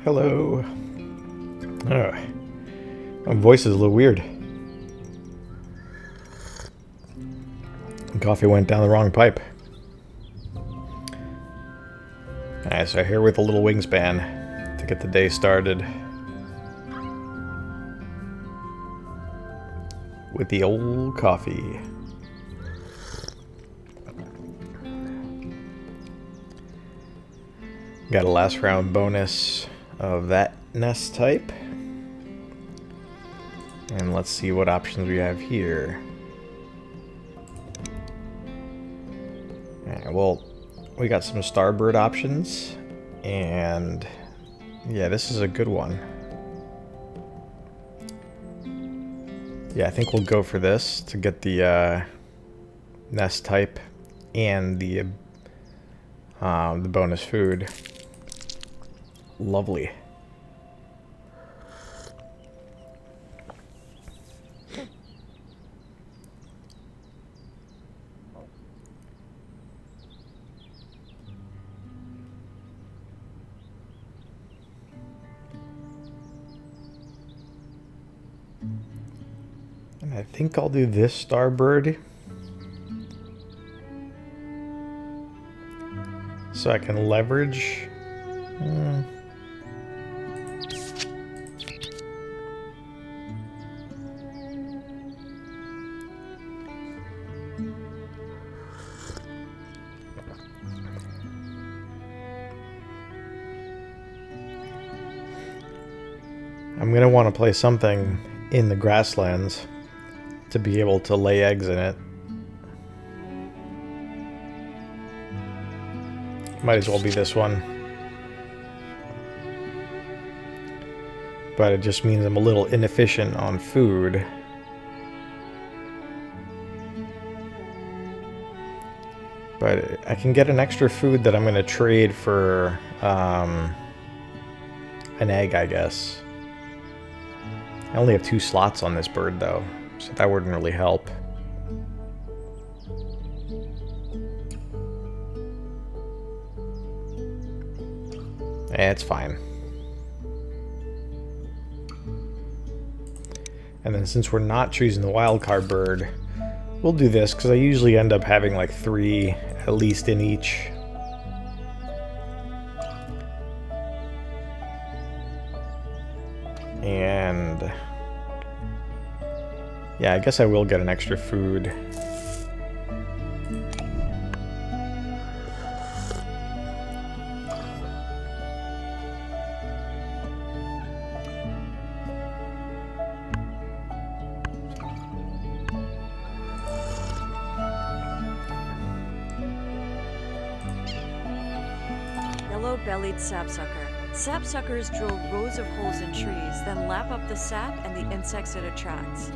Hello. My voice is a little weird. Coffee went down the wrong pipe. Alright, so here with a little Wingspan to get the day started. With the old coffee. Got a last round bonus of that nest type. And let's see what options we have here. Alright, well, we got some starboard options. And yeah, this is a good one. Yeah, I think we'll go for this to get the nest type and the bonus food. Lovely. And I think I'll do this starboard so I can leverage. I'm gonna want to play something in the grasslands to be able to lay eggs in it. Might as well be this one. But it just means I'm a little inefficient on food. But I can get an extra food that I'm going to trade for an egg, I guess. I only have 2 slots on this bird, though, so that wouldn't really help. It's fine. And then since we're not choosing the wildcard bird, we'll do this, because I usually end up having like 3 at least in each. And yeah, I guess I will get an extra food. Yellow-bellied sapsucker. Sapsuckers drill rows of holes in trees, then lap up the sap and the insects it attracts.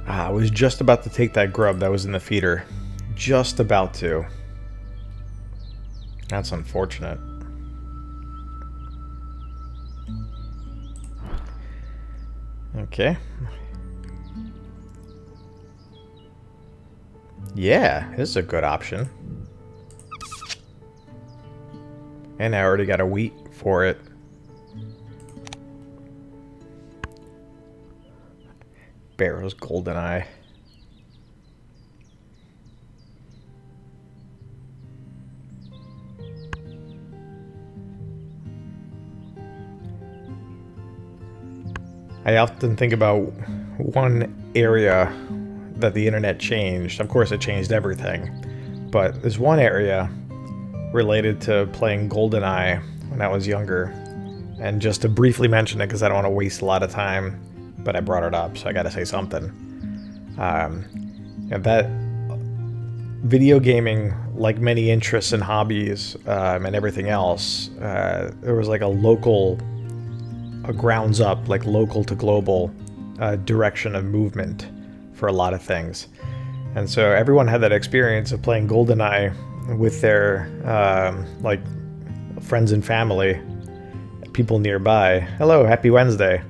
I was just about to take that grub that was in the feeder. Just about to. That's unfortunate. Okay. Yeah, this is a good option. And I already got a wheat for it. Barrow's golden eye. I often think about one area that the internet changed. Of course, it changed everything. But there's one area related to playing GoldenEye when I was younger. And just to briefly mention it, because I don't want to waste a lot of time, but I brought it up, so I got to say something. That video gaming, like many interests and hobbies and everything else, there was like a grounds up, like local to global direction of movement for a lot of things. And so everyone had that experience of playing GoldenEye with their like friends and family people nearby. Hello, happy Wednesday.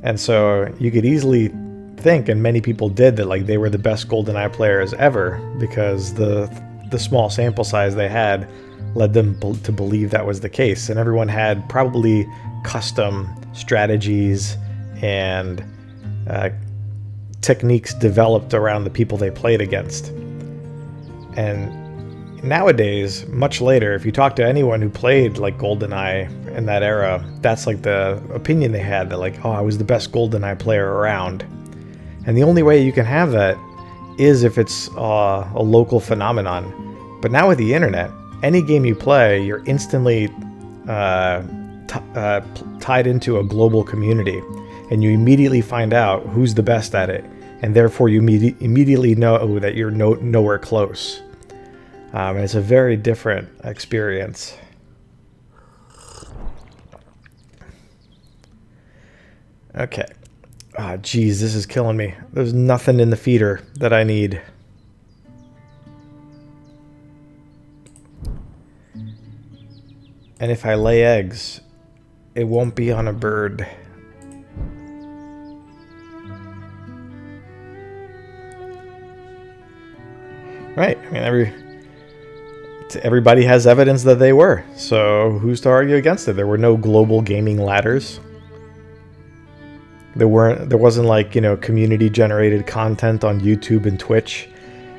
And so you could easily think, and many people did, that like they were the best GoldenEye players ever because the small sample size they had led them to believe that was the case. And everyone had probably custom strategies and techniques developed around the people they played against. And nowadays, much later, if you talk to anyone who played like GoldenEye in that era, that's like the opinion they had, that like, oh, I was the best GoldenEye player around. And the only way you can have that is if it's a local phenomenon. But now with the internet, any game you play, you're instantly tied into a global community, and you immediately find out who's the best at it, and therefore you immediately know that you're nowhere close. And it's a very different experience. Okay. Ah, geez, this is killing me. There's nothing in the feeder that I need. And if I lay eggs, it won't be on a bird. Right. I mean, everybody has evidence that they were. So who's to argue against it? There were no global gaming ladders. There wasn't like, community generated content on YouTube and Twitch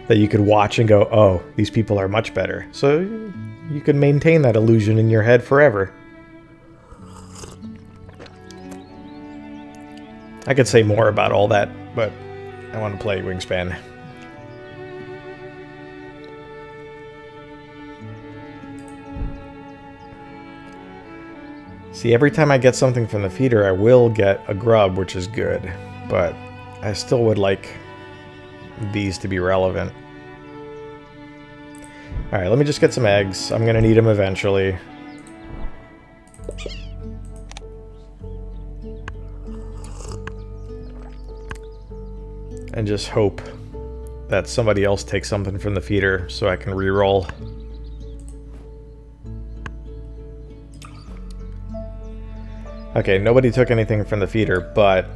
that you could watch and go, oh, these people are much better. So you can maintain that illusion in your head forever. I could say more about all that, but I want to play Wingspan. See, every time I get something from the feeder, I will get a grub, which is good, but I still would like these to be relevant. Alright, let me just get some eggs. I'm going to need them eventually. And just hope that somebody else takes something from the feeder so I can re-roll. Okay, nobody took anything from the feeder, but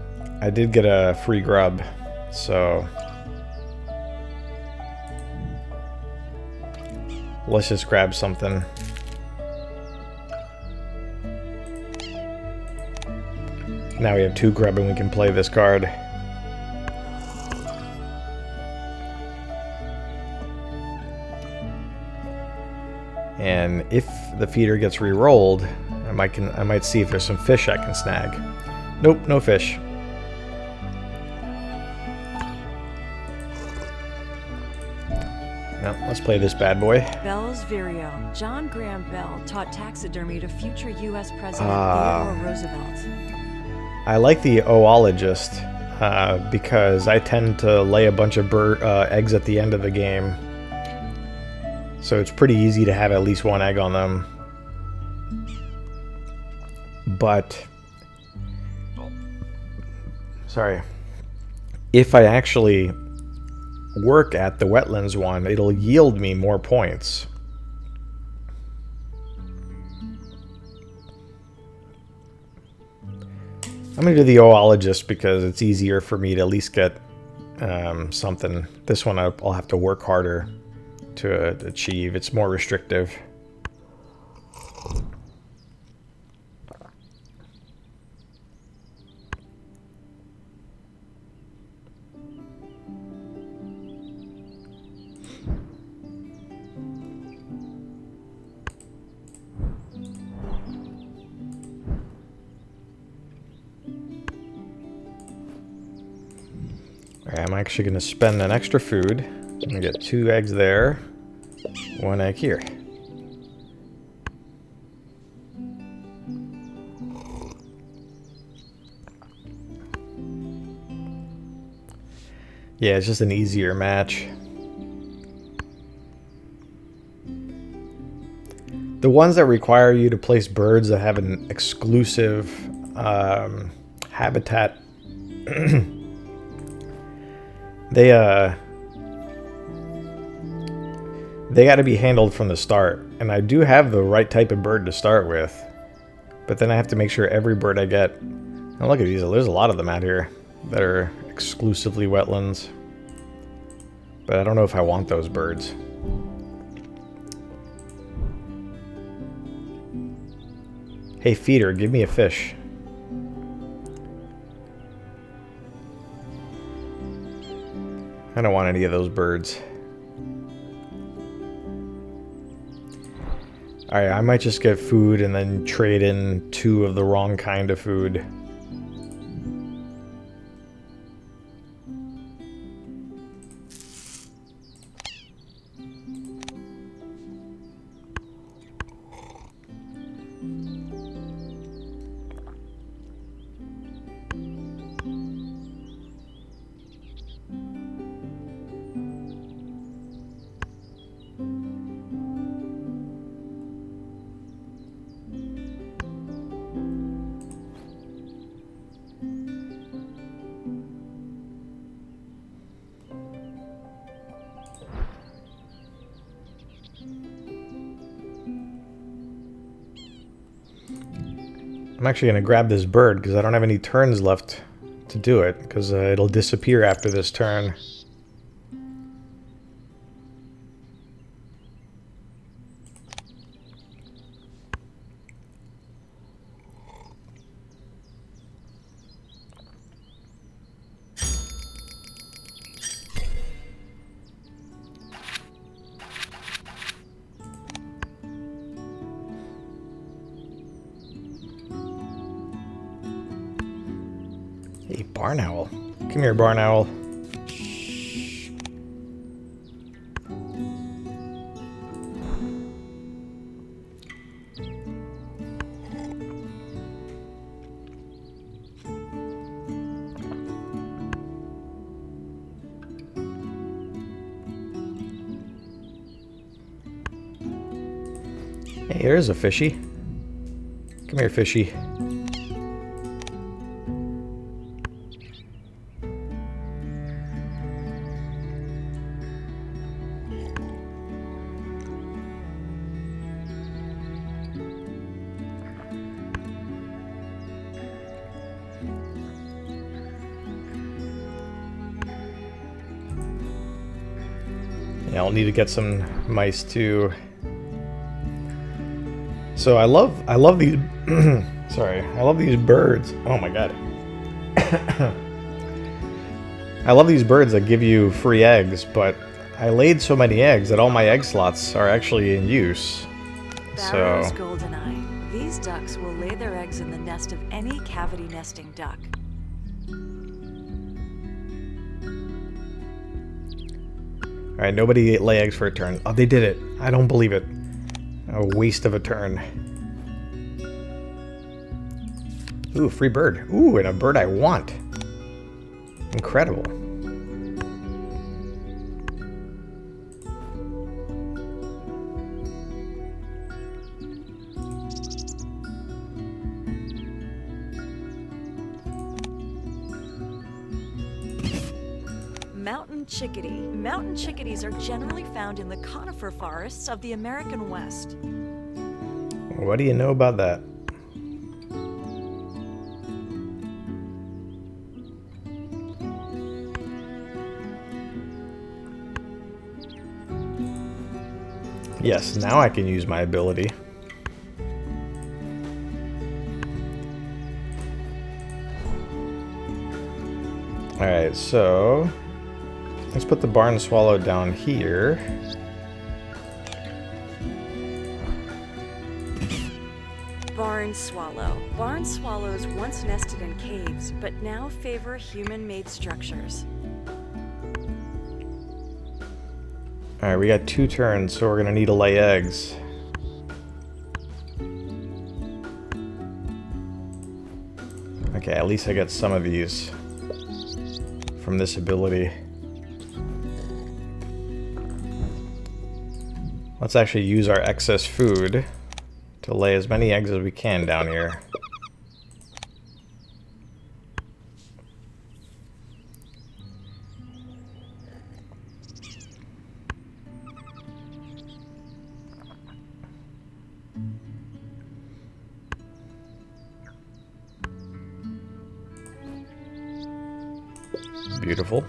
I did get a free grub, so let's just grab something. Now we have 2 grub and we can play this card. And if the feeder gets re-rolled, I might see if there's some fish I can snag. Nope, no fish. Now, let's play this bad boy. Bell's Vireo. John Graham Bell taught taxidermy to future U.S. President Theodore Roosevelt. I like the oologist because I tend to lay a bunch of eggs at the end of the game. So it's pretty easy to have at least 1 egg on them. But, sorry, if I actually work at the wetlands one, it'll yield me more points. I'm going to do the oologist because it's easier for me to at least get something. This one I'll have to work harder to achieve. It's more restrictive. Alright, I'm actually going to spend an extra food. I'm going to get 2 eggs there, 1 egg here. Yeah, it's just an easier match. The ones that require you to place birds that have an exclusive habitat, they got to be handled from the start. And I do have the right type of bird to start with. But then I have to make sure every bird I get... Oh, look at these. There's a lot of them out here that are exclusively wetlands. But I don't know if I want those birds. Hey, feeder, give me a fish. I don't want any of those birds. Alright, I might just get food and then trade in 2 of the wrong kind of food. I'm actually going to grab this bird because I don't have any turns left to do it, because it'll disappear after this turn. Hey, barn owl. Come here, barn owl. Hey, there's a fishy. Come here, fishy. Yeah, I'll need to get some mice too. So I love these sorry, I love these birds. Oh my god. I love these birds that give you free eggs, but I laid so many eggs that all my egg slots are actually in use. Barrow's goldeneye. These ducks will lay their eggs in the nest of any cavity nesting duck. Alright, nobody lay eggs for a turn. Oh, they did it. I don't believe it. A waste of a turn. Ooh, free bird. Ooh, and a bird I want. Incredible. Mountain chickadee. Mountain chickadees are generally found in the conifer forests of the American West. What do you know about that? Yes, now I can use my ability. Alright, so let's put the barn swallow down here. Barn swallow. Barn swallows once nested in caves, but now favor human-made structures. Alright, we got 2 turns, so we're gonna need to lay eggs. Okay, at least I get some of these from this ability. Let's actually use our excess food to lay as many eggs as we can down here. Beautiful.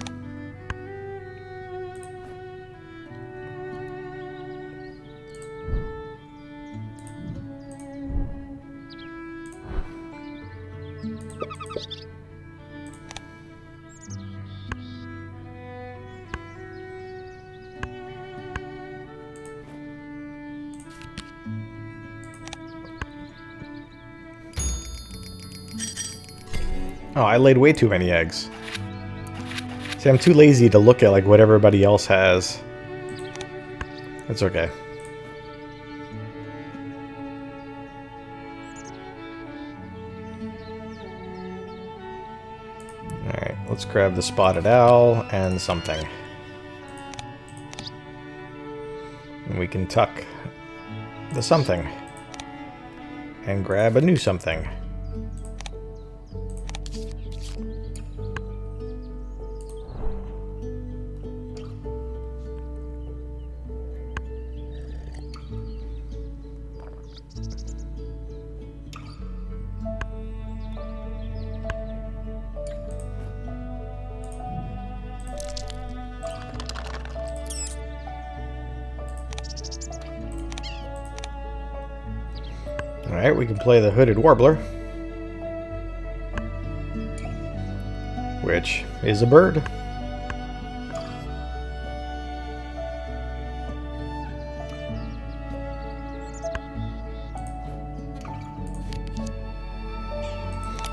Oh, I laid way too many eggs. See, I'm too lazy to look at like what everybody else has. That's okay. Alright, let's grab the spotted owl and something. And we can tuck the something. And grab a new something. Alright, we can play the hooded warbler. Which is a bird.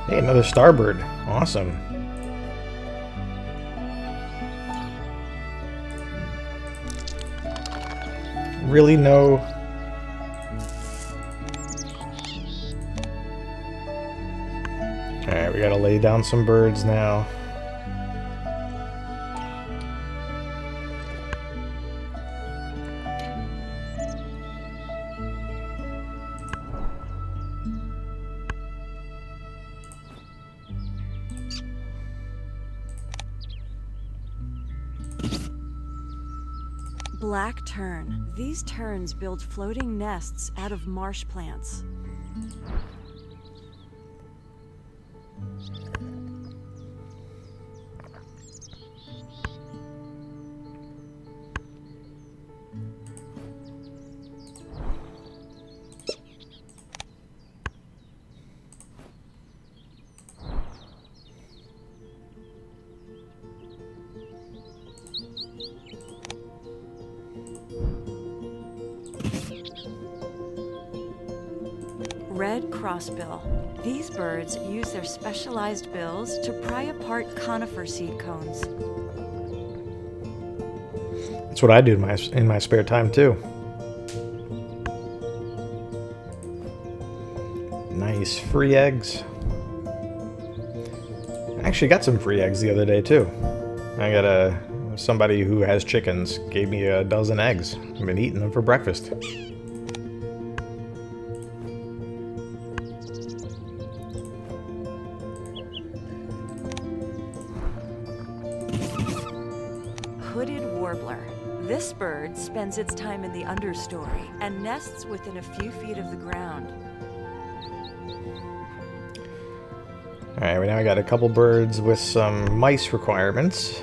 Hey, another starbird. Awesome. Really no... Alright, we gotta lay down some birds now. Black tern. These terns build floating nests out of marsh plants. Red crossbill. These birds use their specialized bills to pry apart conifer seed cones. That's what I do in my spare time too. Nice free eggs. I actually got some free eggs the other day too. I got somebody who has chickens gave me a dozen eggs. I've been eating them for breakfast. Hooded warbler. This bird spends its time in the understory and nests within a few feet of the ground. Alright, now I got a couple birds with some mice requirements.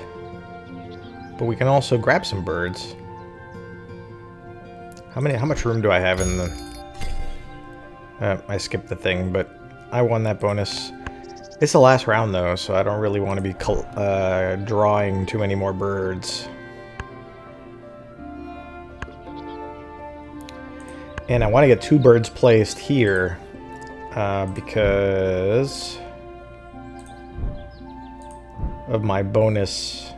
But we can also grab some birds. How much room do I have in the... I skipped the thing, but I won that bonus. It's the last round though, so I don't really want to be drawing too many more birds. And I want to get 2 birds placed here, because of my bonus,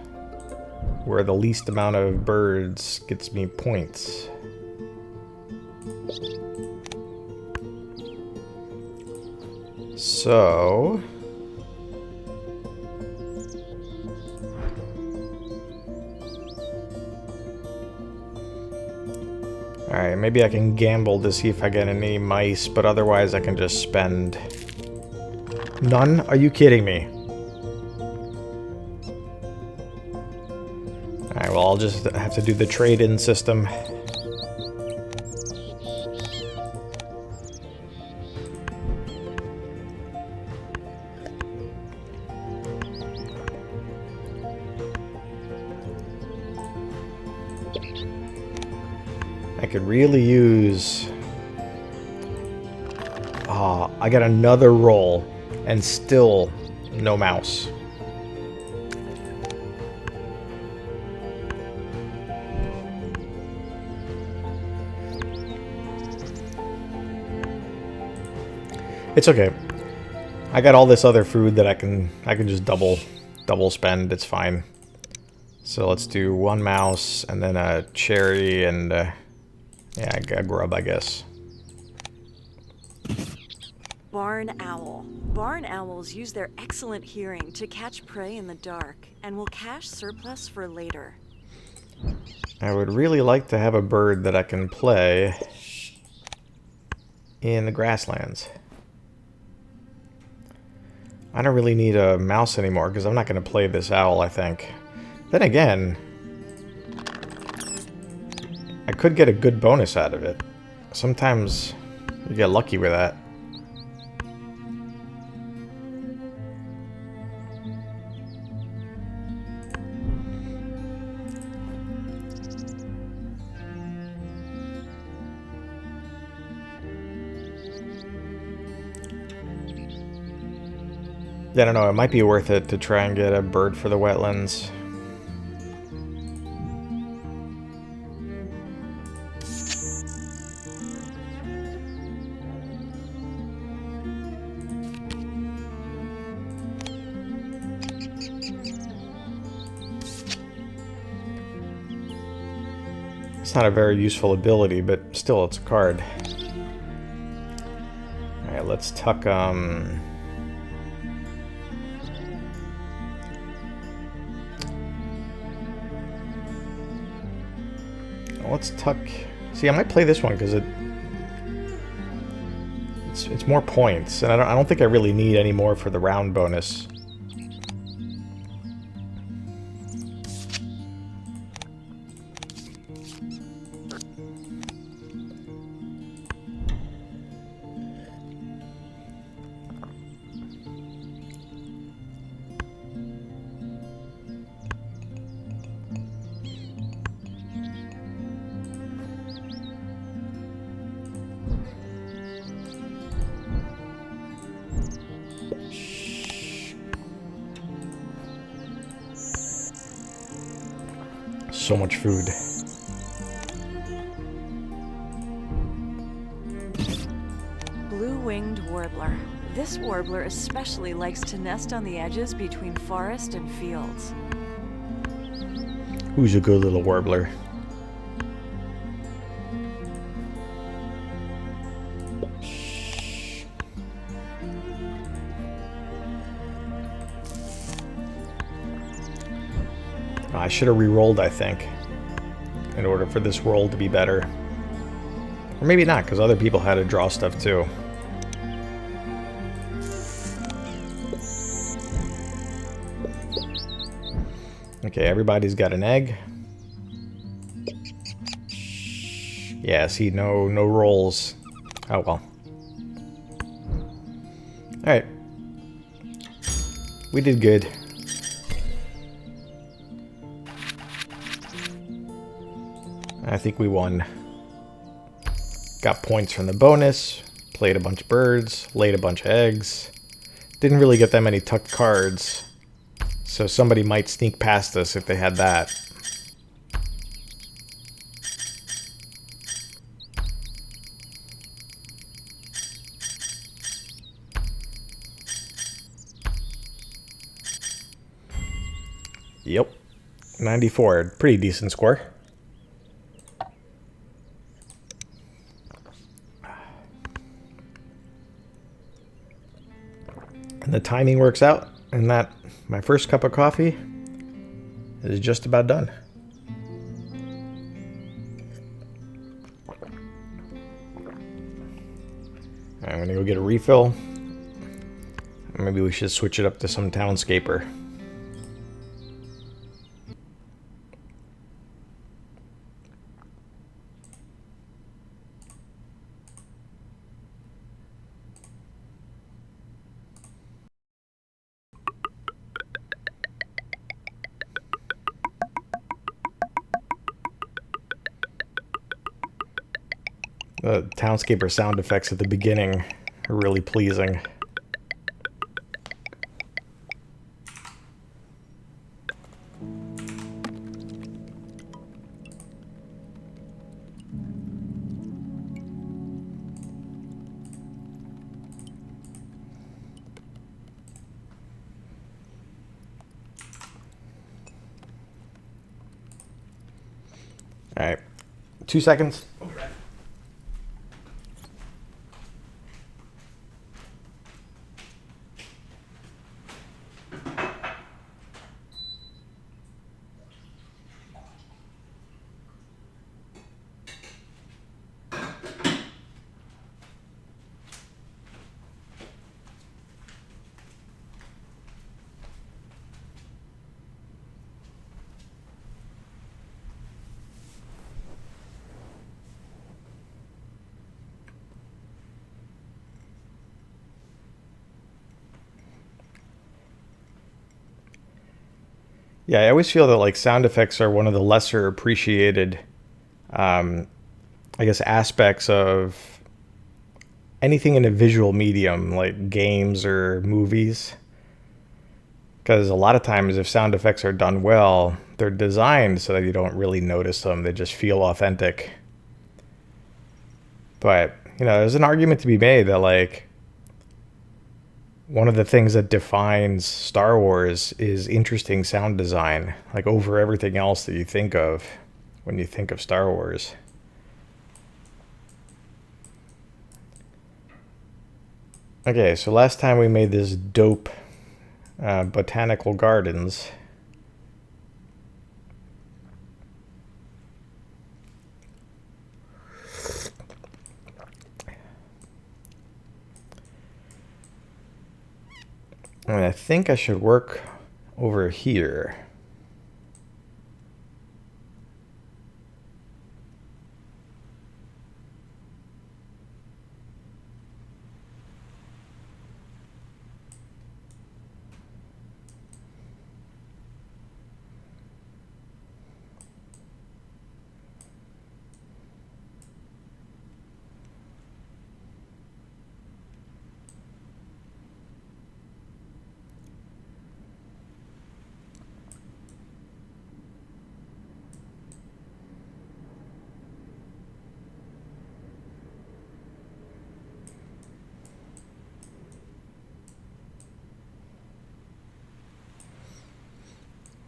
where the least amount of birds gets me points. So... Alright, maybe I can gamble to see if I get any mice, but otherwise I can just spend... None? Are you kidding me? Alright, well I'll just have to do the trade-in system. I could really use... Ah, I got another roll and still no mouse. It's okay. I got all this other food that I can just double spend. It's fine. So let's do one mouse and then a cherry and yeah, a grub, I guess. Barn owl. Barn owls use their excellent hearing to catch prey in the dark and will cache surplus for later. I would really like to have a bird that I can play in the grasslands. I don't really need a mouse anymore because I'm not going to play this owl, I think. Then again, I could get a good bonus out of it. Sometimes you get lucky with that. Yeah, I don't know, it might be worth it to try and get a bird for the wetlands. It's not a very useful ability, but still, it's a card. Alright, let's tuck, let's tuck... See, I might play this one because it's more points, and I don't think I really need any more for the round bonus. So much food. Blue-winged warbler. This warbler especially likes to nest on the edges between forest and fields. Who's a good little warbler? I should have re-rolled, I think, in order for this roll to be better. Or maybe not, because other people had to draw stuff too. Okay, everybody's got an egg. Yeah, see, no rolls. Oh well. Alright. We did good. I think we won. Got points from the bonus, played a bunch of birds, laid a bunch of eggs. Didn't really get that many tucked cards, so somebody might sneak past us if they had that. Yep, 94, pretty decent score. And the timing works out, and that my first cup of coffee is just about done. I'm gonna go get a refill. Maybe we should switch it up to some Townscaper. Townscaper sound effects at the beginning are really pleasing. All right, 2 seconds. Yeah, I always feel that like sound effects are one of the lesser appreciated, I guess, aspects of anything in a visual medium like games or movies. Because a lot of times, if sound effects are done well, they're designed so that you don't really notice them. They just feel authentic. But, there's an argument to be made that, like, one of the things that defines Star Wars is interesting sound design, like, over everything else that you think of when you think of Star Wars. Okay, so last time we made this dope botanical gardens. And I think I should work over here.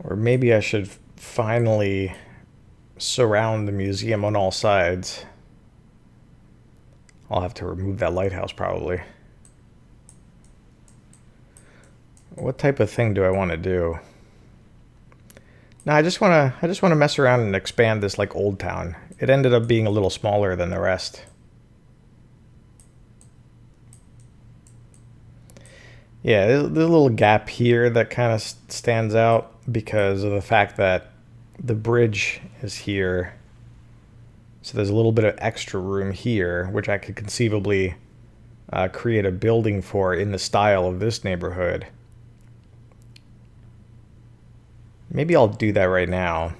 Or maybe I should finally surround the museum on all sides. I'll have to remove that lighthouse probably. What type of thing do I want to do? No, I just want to mess around and expand this like Old Town. It ended up being a little smaller than the rest. Yeah, there's a little gap here that kind of stands out because of the fact that the bridge is here. So there's a little bit of extra room here, which I could conceivably create a building for in the style of this neighborhood. Maybe I'll do that right now.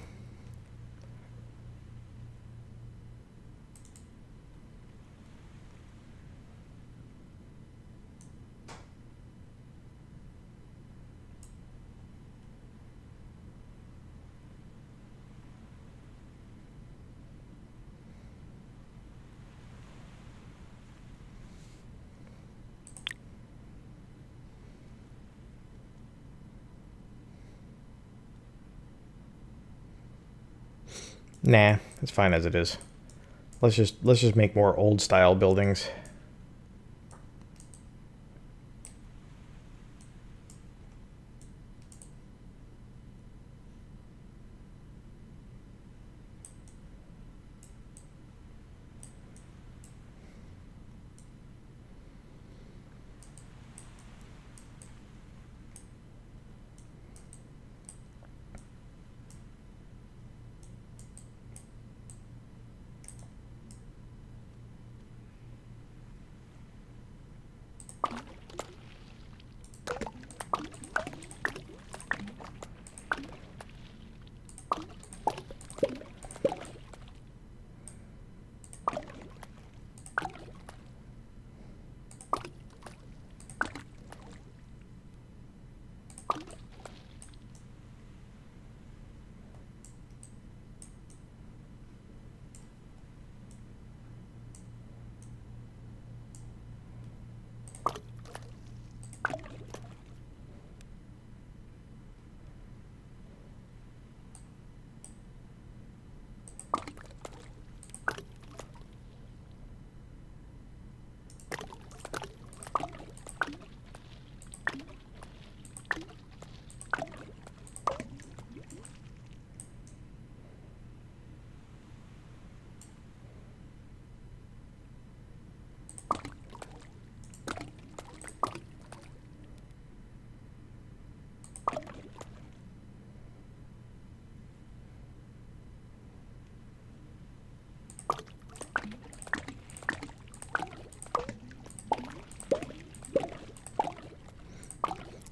Nah, it's fine as it is. Let's just make more old style buildings.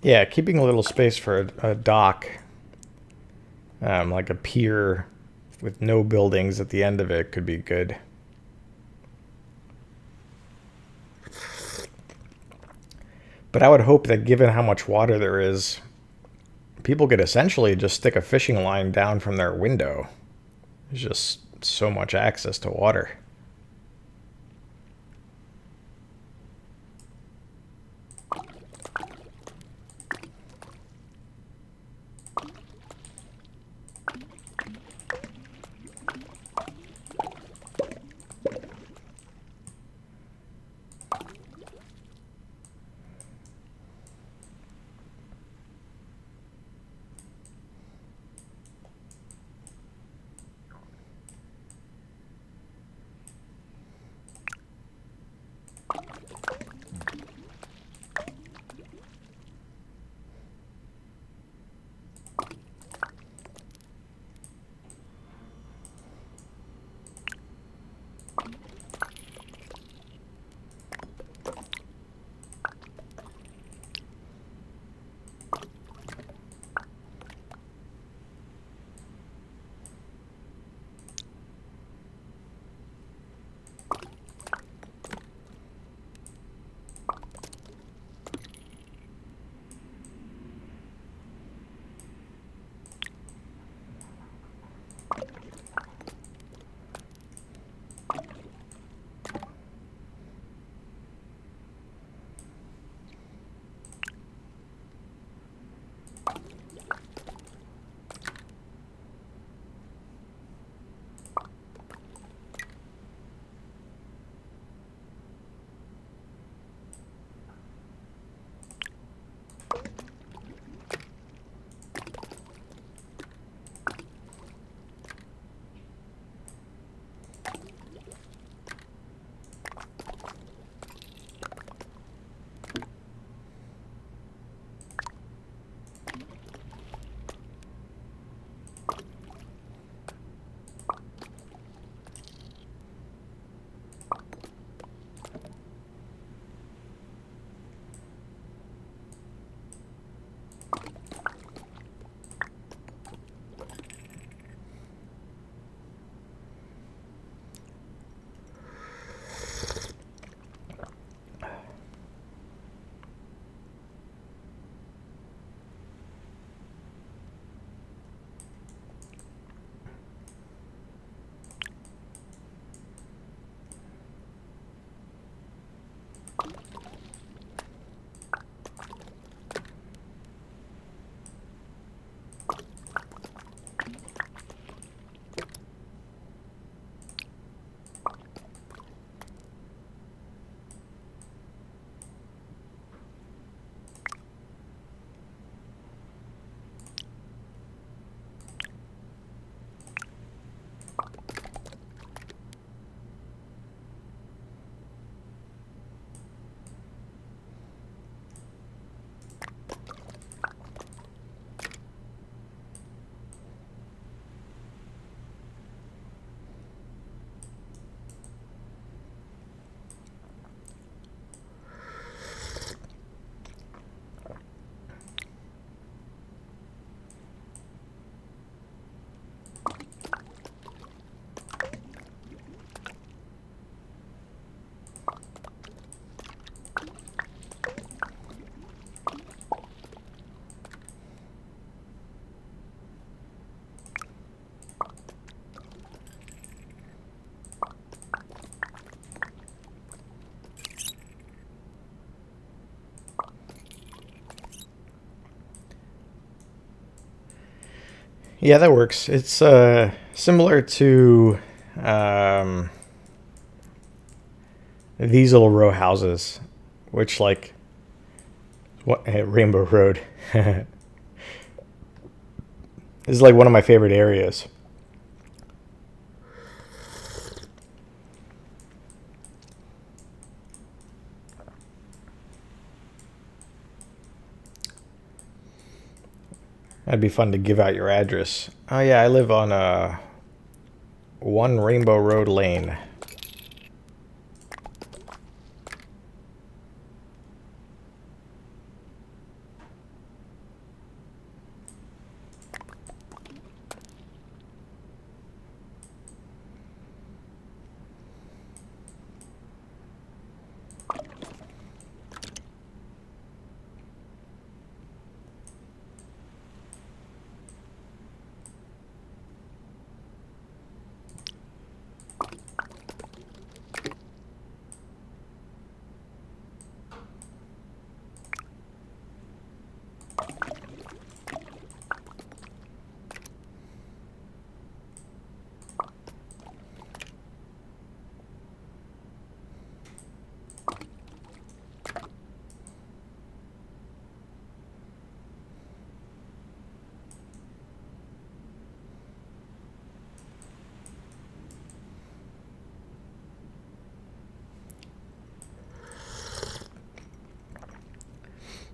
Yeah, keeping a little space for a dock, like a pier with no buildings at the end of it, could be good. But I would hope that given how much water there is, people could essentially just stick a fishing line down from their window. There's just so much access to water. Yeah, that works. It's similar to um, these little row houses, which like what Rainbow Road is like one of my favorite areas. That'd be fun to give out your address. Oh yeah, I live on 1 Rainbow Road Lane.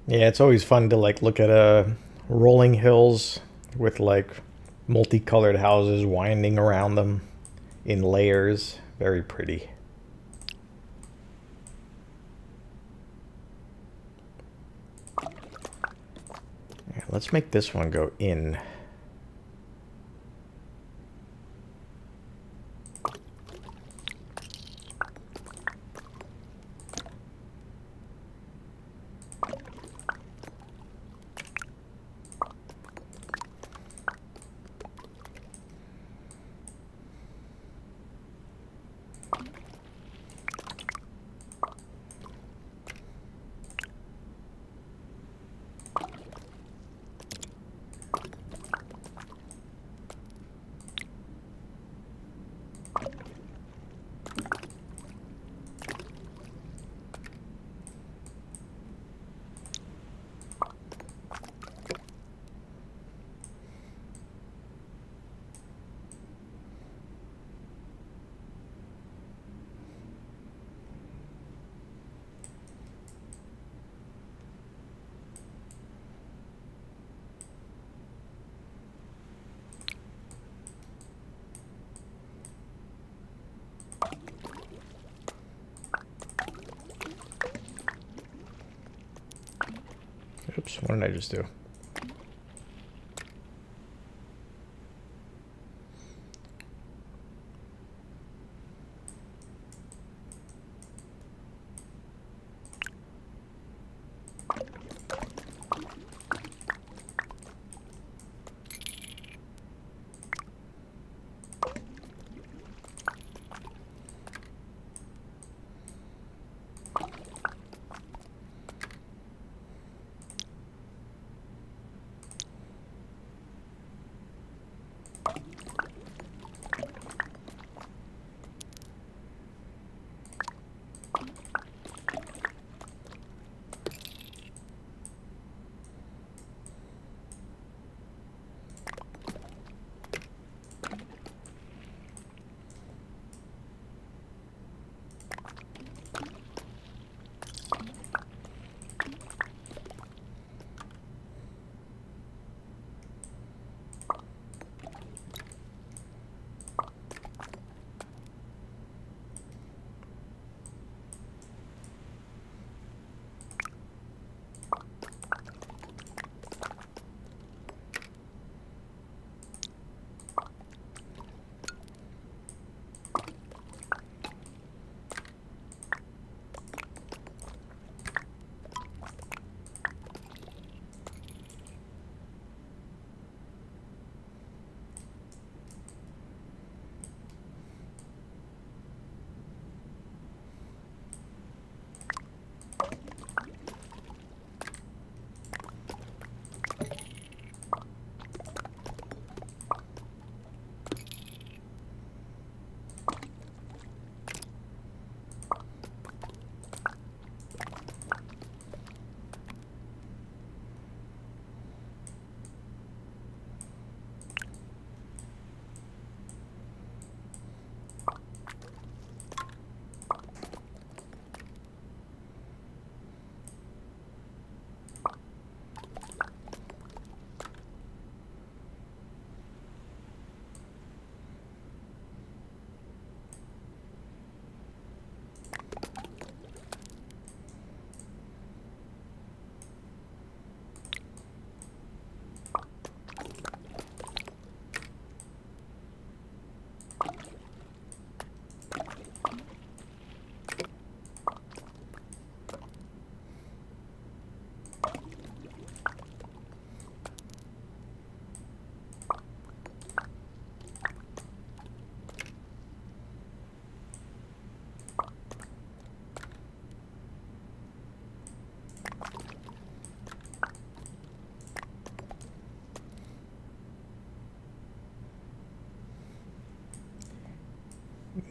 Yeah, it's always fun to like look at rolling hills with like multicolored houses winding around them in layers. Very pretty. Yeah, let's make this one go in. Oops, what did I just do?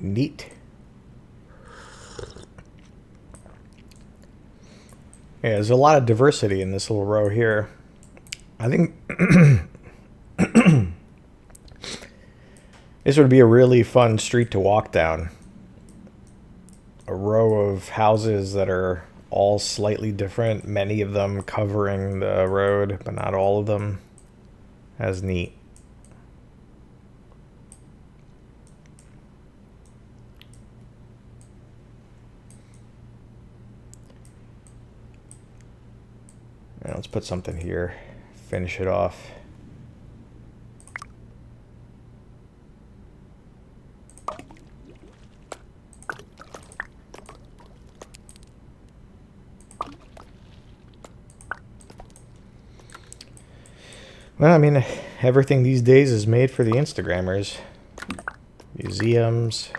Neat. Yeah, there's a lot of diversity in this little row here. I think this would be a really fun street to walk down. A row of houses that are all slightly different, many of them covering the road, but not all of them. That's neat. Now let's put something here, finish it off. Well, I mean, everything these days is made for the Instagrammers. Museums.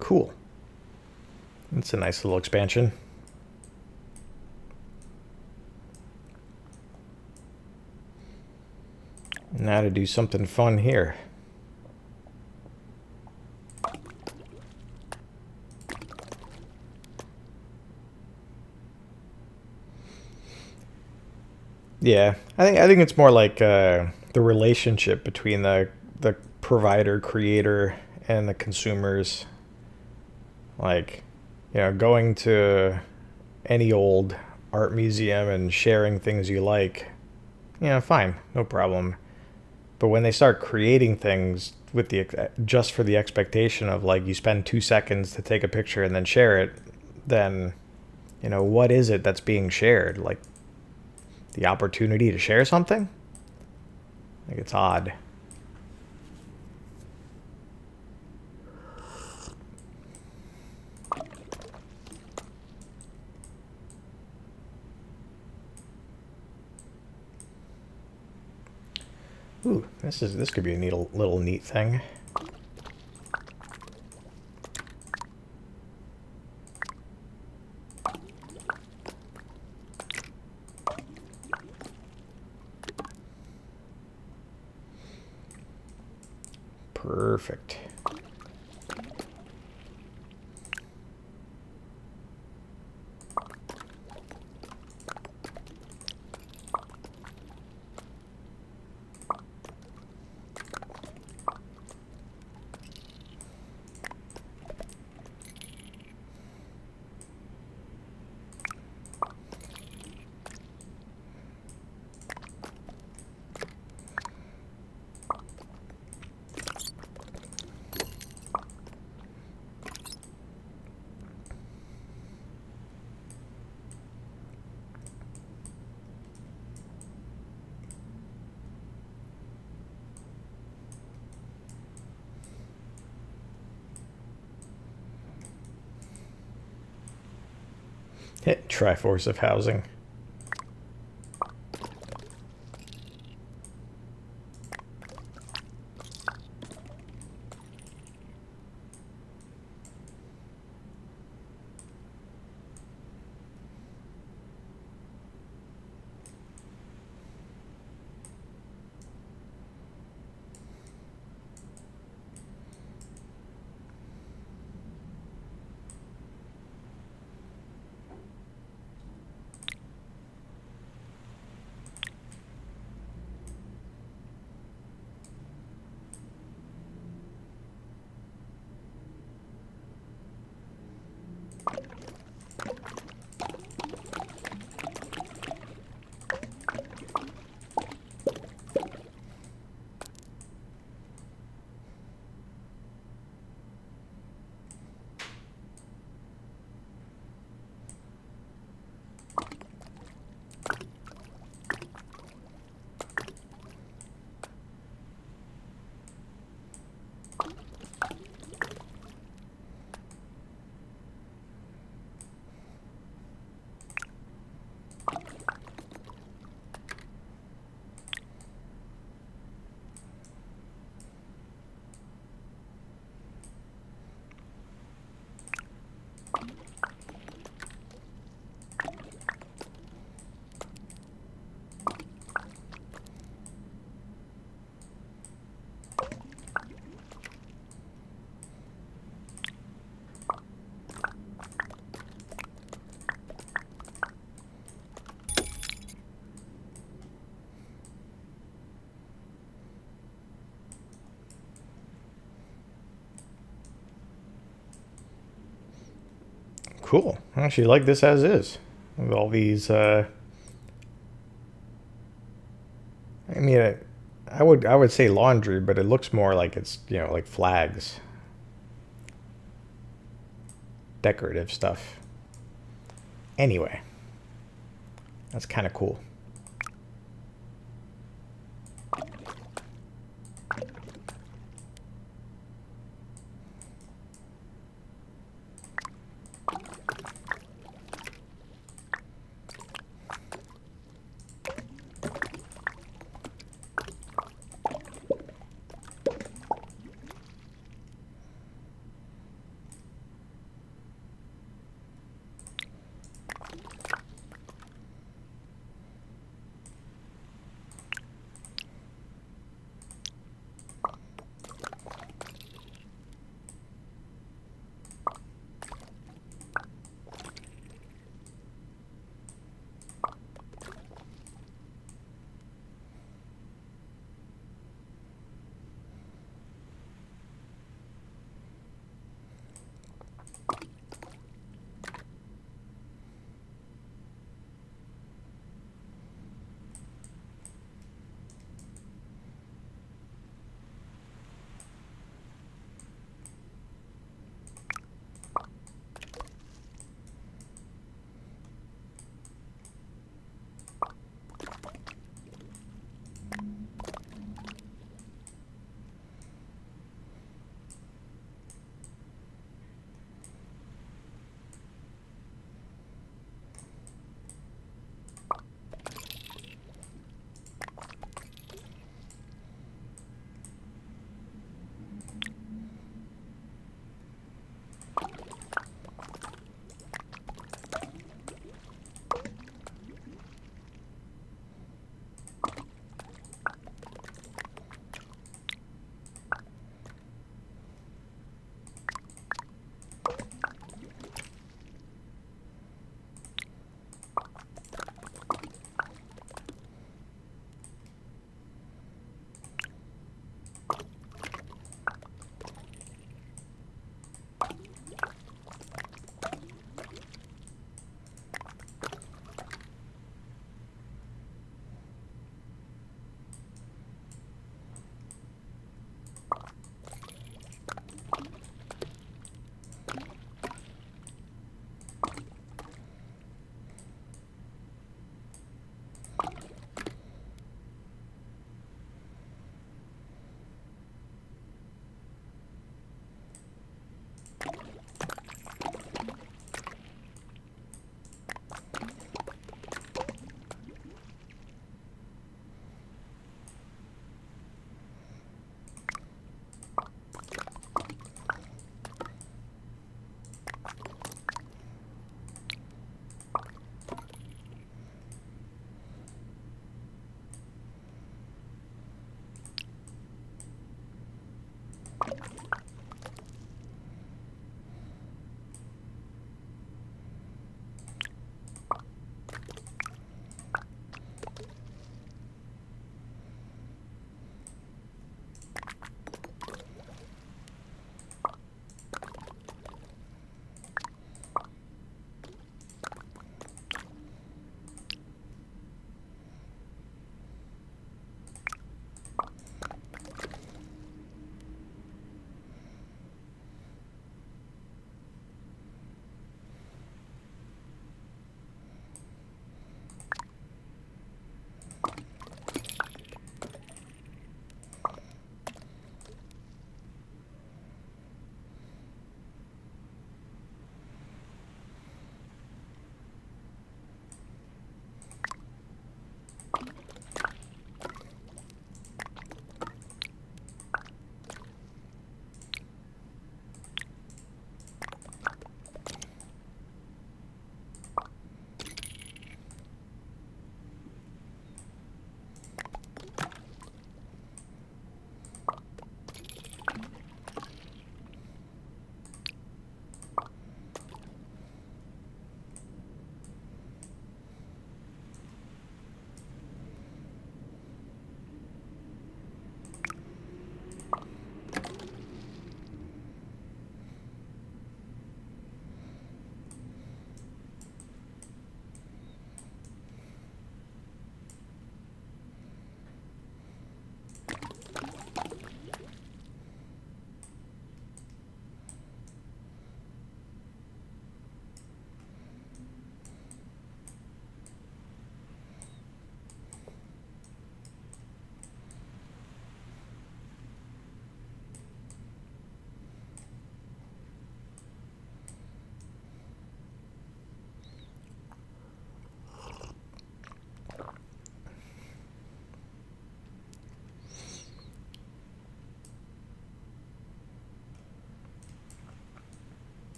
Cool. That's a nice little expansion. Now to do something fun here. Yeah, I think it's more like the relationship between the provider, creator, and the consumers. Like, going to any old art museum and sharing things you like, fine, no problem. But when they start creating things with just for the expectation of like you spend 2 seconds to take a picture and then share it, then what is it that's being shared? Like the opportunity to share something? Like it's odd. Ooh, this could be a little neat thing. Perfect. Triforce of housing. cool. I actually like this as is. With all these, I mean, I would say laundry, but it looks more like it's, you know, like flags. Decorative stuff. Anyway, that's kind of cool.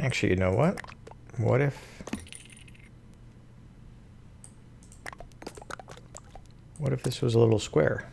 Actually, you know what? What if... What if this was a little square?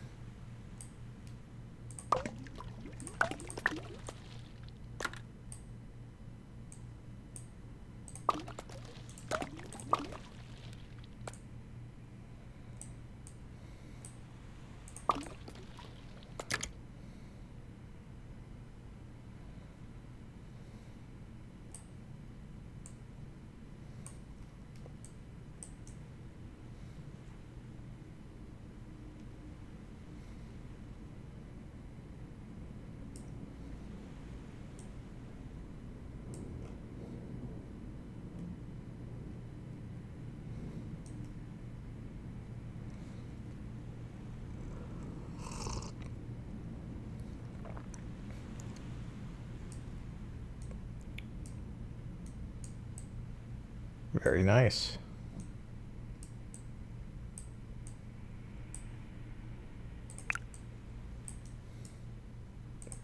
Very nice.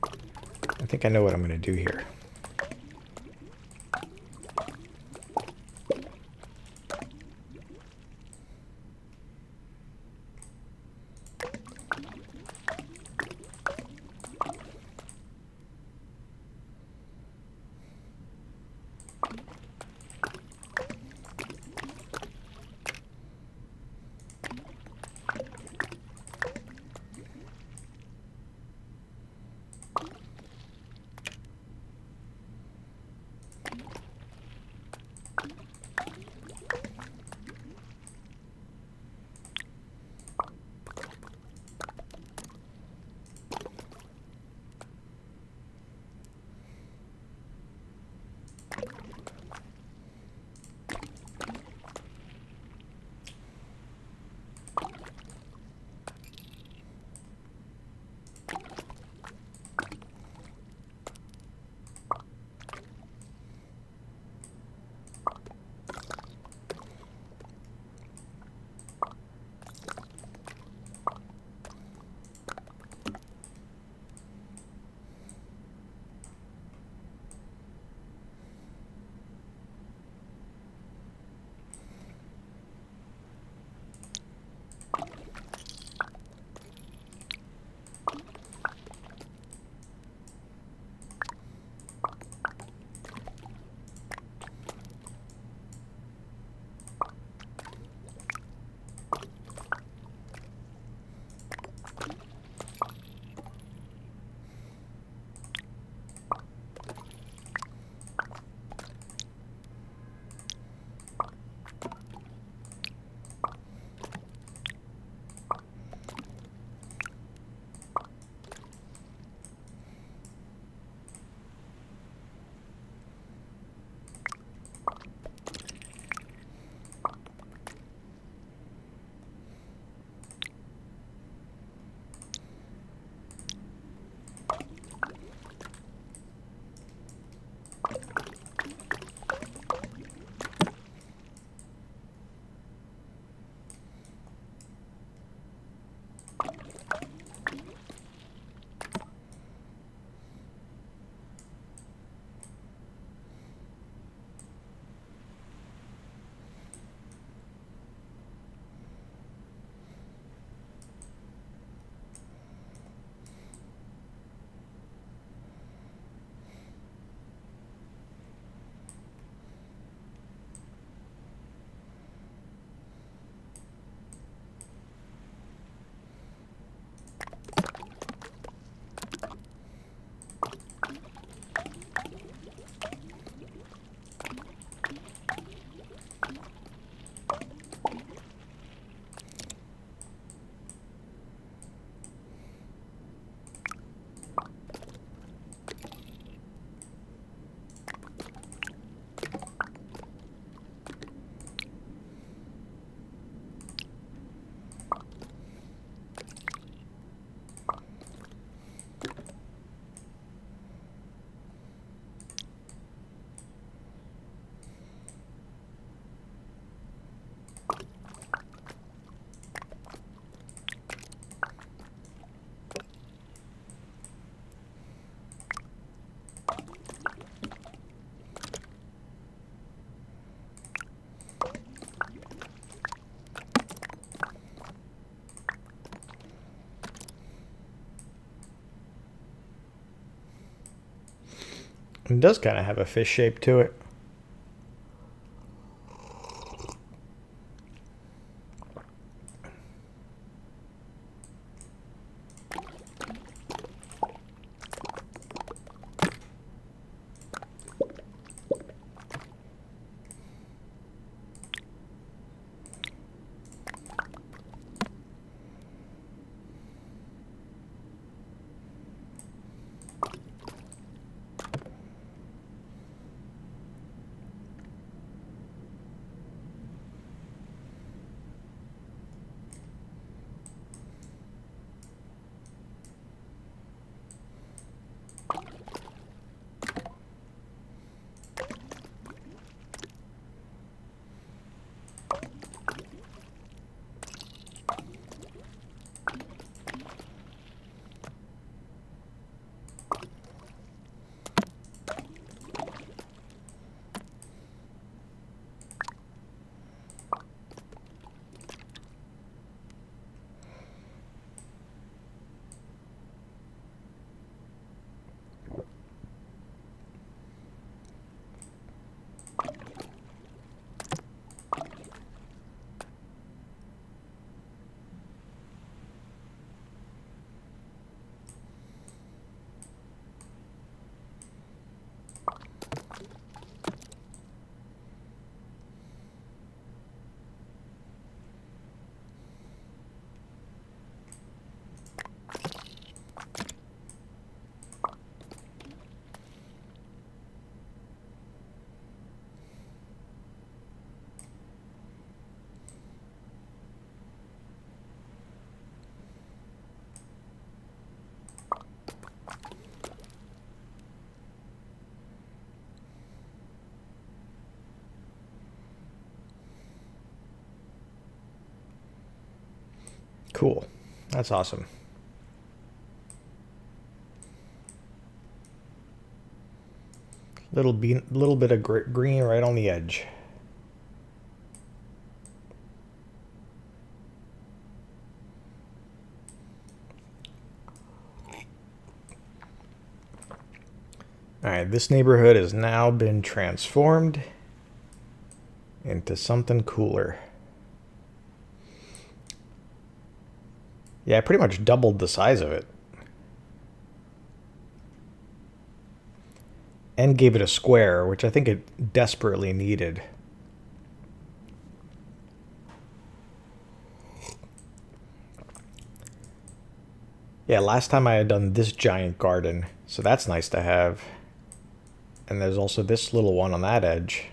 I think I know what I'm going to do here. It does kind of have a fish shape to it. Cool. That's awesome. Little bit of green right on the edge. Alright, this neighborhood has now been transformed into something cooler. Yeah, I pretty much doubled the size of it. And gave it a square, which I think it desperately needed. Yeah, last time I had done this giant garden, so that's nice to have. And there's also this little one on that edge.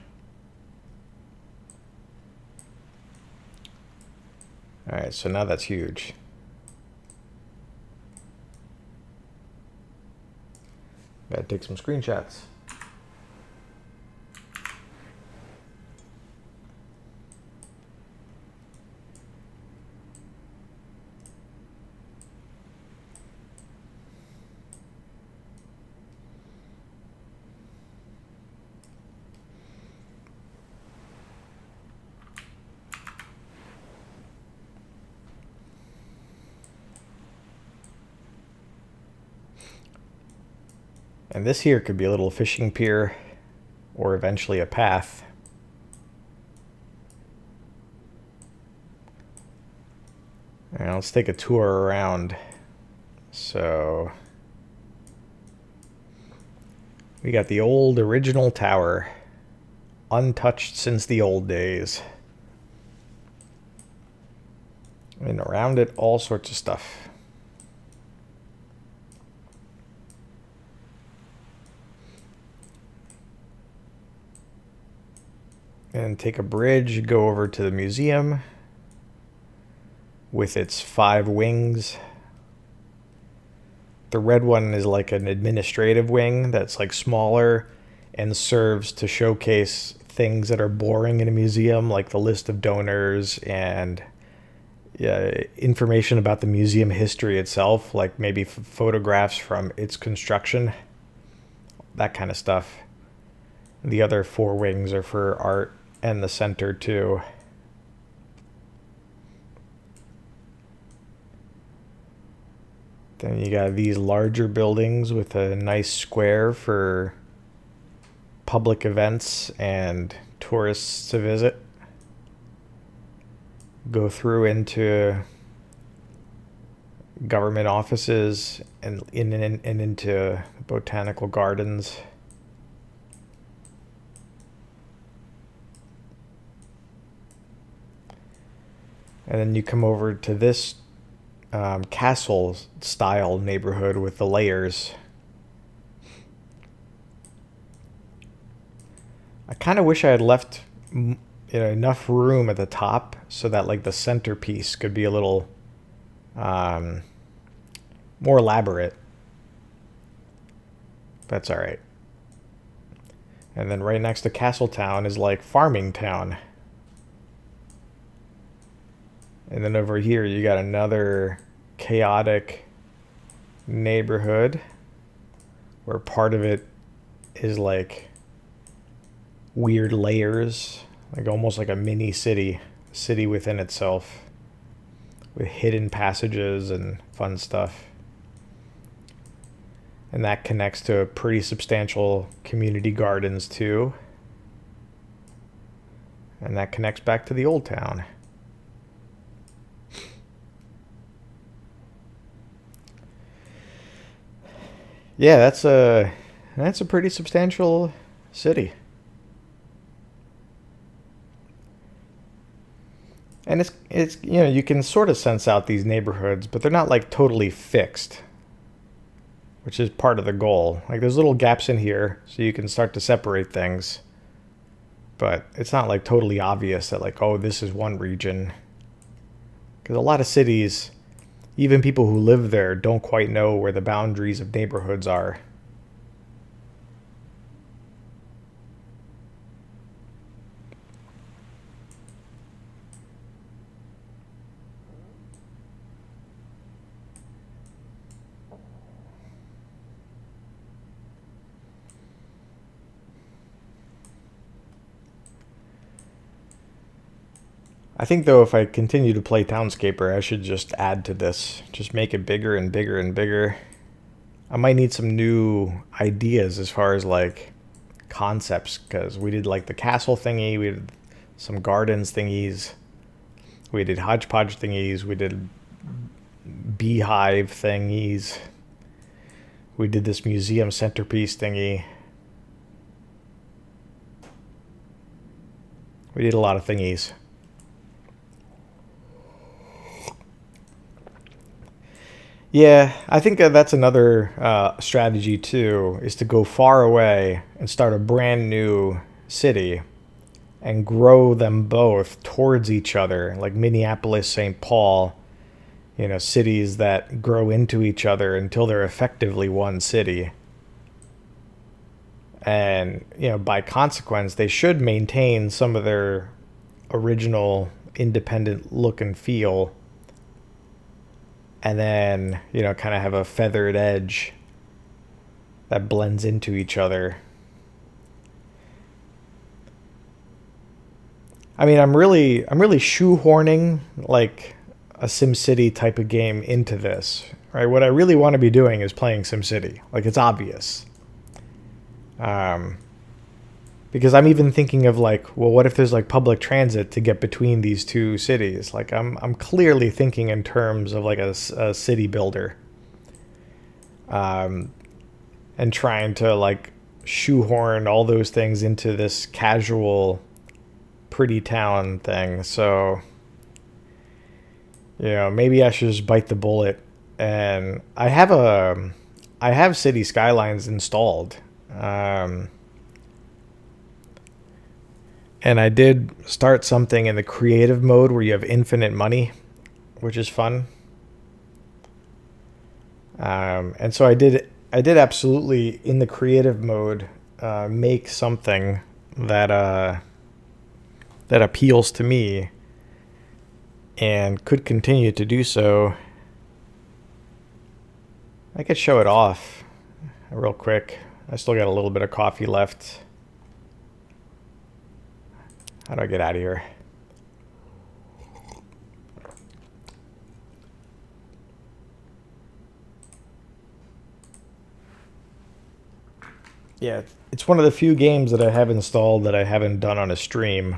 Alright, so now that's huge. Gotta take some screenshots. And this here could be a little fishing pier or eventually a path. All right, let's take a tour around. So we got the old original tower, untouched since the old days. And around it, all sorts of stuff. And take a bridge, go over to the museum with its 5 wings. The red one is like an administrative wing that's like smaller and serves to showcase things that are boring in a museum, like the list of donors and information about the museum history itself, like maybe photographs from its construction, that kind of stuff. The other 4 wings are for art and the center too. Then you got these larger buildings with a nice square for public events and tourists to visit. Go through into government offices and into botanical gardens. And then you come over to this castle style neighborhood with the layers. I kind of wish I had left enough room at the top so that like the centerpiece could be a little more elaborate. That's all right. And then right next to Castletown is like Farming Town. And then over here you got another chaotic neighborhood where part of it is like weird layers, like almost like a mini city within itself, with hidden passages and fun stuff. And that connects to pretty substantial community gardens too. And that connects back to the old town. Yeah, that's a pretty substantial city. And it's you can sort of sense out these neighborhoods, but they're not like totally fixed, which is part of the goal. Like there's little gaps in here so you can start to separate things. But it's not like totally obvious that like, oh, this is one region. Because a lot of cities, even people who live there don't quite know where the boundaries of neighborhoods are. I think though if I continue to play Townscaper, I should just add to this. Just make it bigger and bigger and bigger. I might need some new ideas as far as like concepts, because we did like the castle thingy, we did some gardens thingies, we did hodgepodge thingies, we did beehive thingies, we did this museum centerpiece thingy. We did a lot of thingies. Yeah, I think that's another strategy too, is to go far away and start a brand new city and grow them both towards each other, like Minneapolis, St. Paul, cities that grow into each other until they're effectively one city. And, by consequence, they should maintain some of their original independent look and feel. And then, kind of have a feathered edge that blends into each other. I mean, I'm really shoehorning like a SimCity type of game into this, right? What I really want to be doing is playing SimCity. Like, it's obvious. Because I'm even thinking of like, well, what if there's like public transit to get between these two cities? Like I'm clearly thinking in terms of like a city builder, and trying to like shoehorn all those things into this casual, pretty town thing. So, maybe I should just bite the bullet. And I have City Skylines installed. And I did start something in the creative mode where you have infinite money, which is fun. And so I did absolutely in the creative mode make something that appeals to me and could continue to do so. I could show it off real quick. I still got a little bit of coffee left. How do I get out of here? Yeah, it's one of the few games that I have installed that I haven't done on a stream.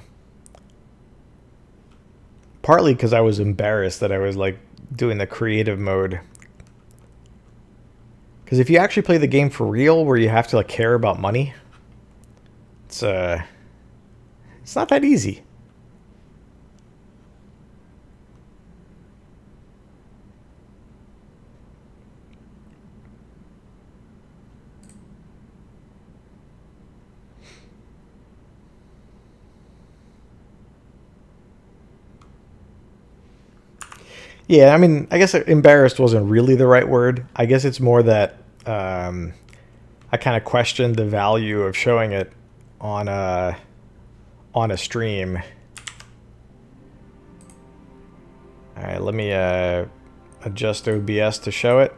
Partly because I was embarrassed that I was like doing the creative mode. Because if you actually play the game for real, where you have to like care about money, it's not that easy. Yeah, I mean, I guess embarrassed wasn't really the right word. I guess it's more that I kind of questioned the value of showing it on a stream. All right, let me adjust OBS to show it.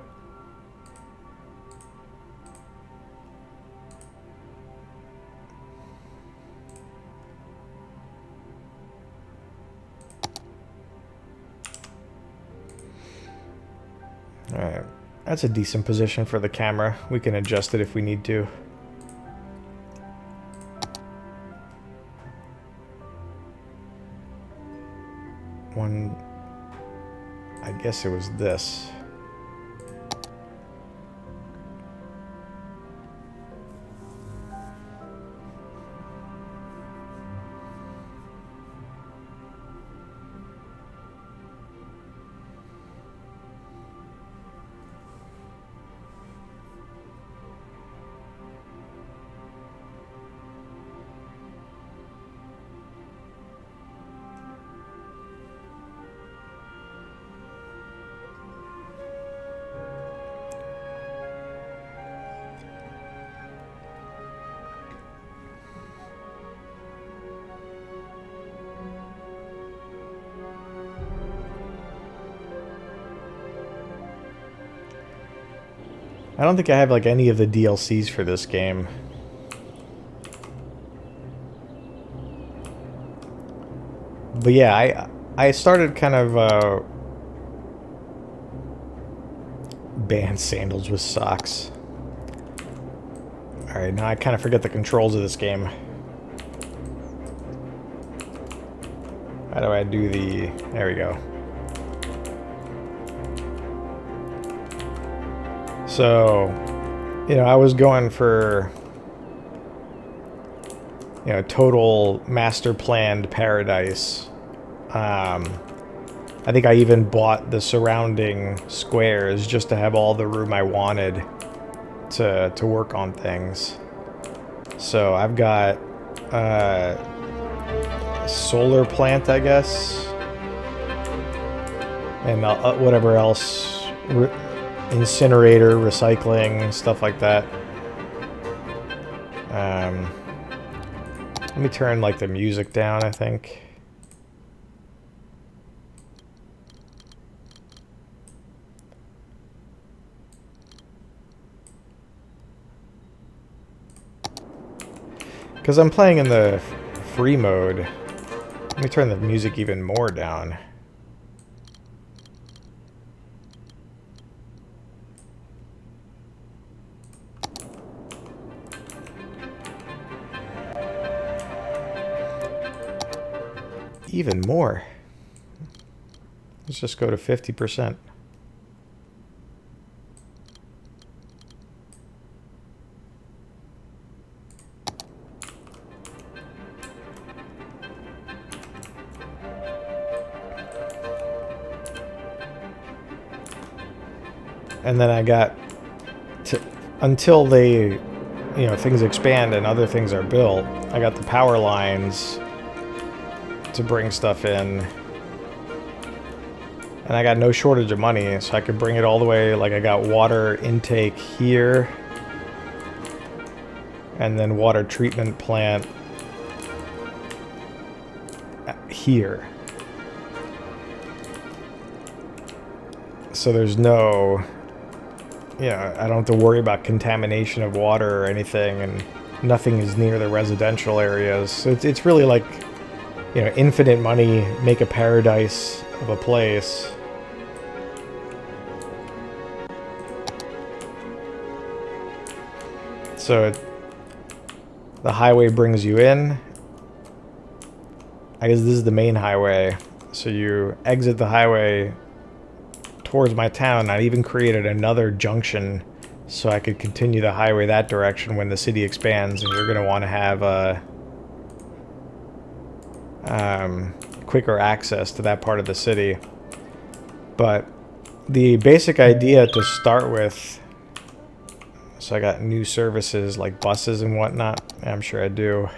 All right, that's a decent position for the camera. We can adjust it if we need to. I guess it was this. I don't think I have like any of the DLCs for this game. But yeah, I started kind of band sandals with socks. Alright, now I kind of forget the controls of this game. How do I do the... There we go. So, you know, I was going for, you know, total master planned paradise. I think I even bought the surrounding squares just to have all the room I wanted to work on things. So I've got a solar plant, I guess, and whatever else. Incinerator, recycling, stuff like that. Let me turn like the music down, I think. Because I'm playing in the free mode. Let me turn the music even more down. Even more. Let's just go to 50%. And then I got to, until they, you know, things expand and other things are built, I got the power lines to bring stuff in. And I got no shortage of money, so I could bring it all the way. Like, I got water intake here. And then water treatment plant here. So there's no... You know, I don't have to worry about contamination of water or anything, and nothing is near the residential areas. So it's really like, you know, infinite money, make a paradise of a place. So The highway brings you in. I guess this is the main highway. So you exit the highway towards my town. I even created another junction so I could continue the highway that direction when the city expands, and you're going to want to have quicker access to that part of the city. But the basic idea to start with, so I got new services like buses and whatnot. I'm sure I do.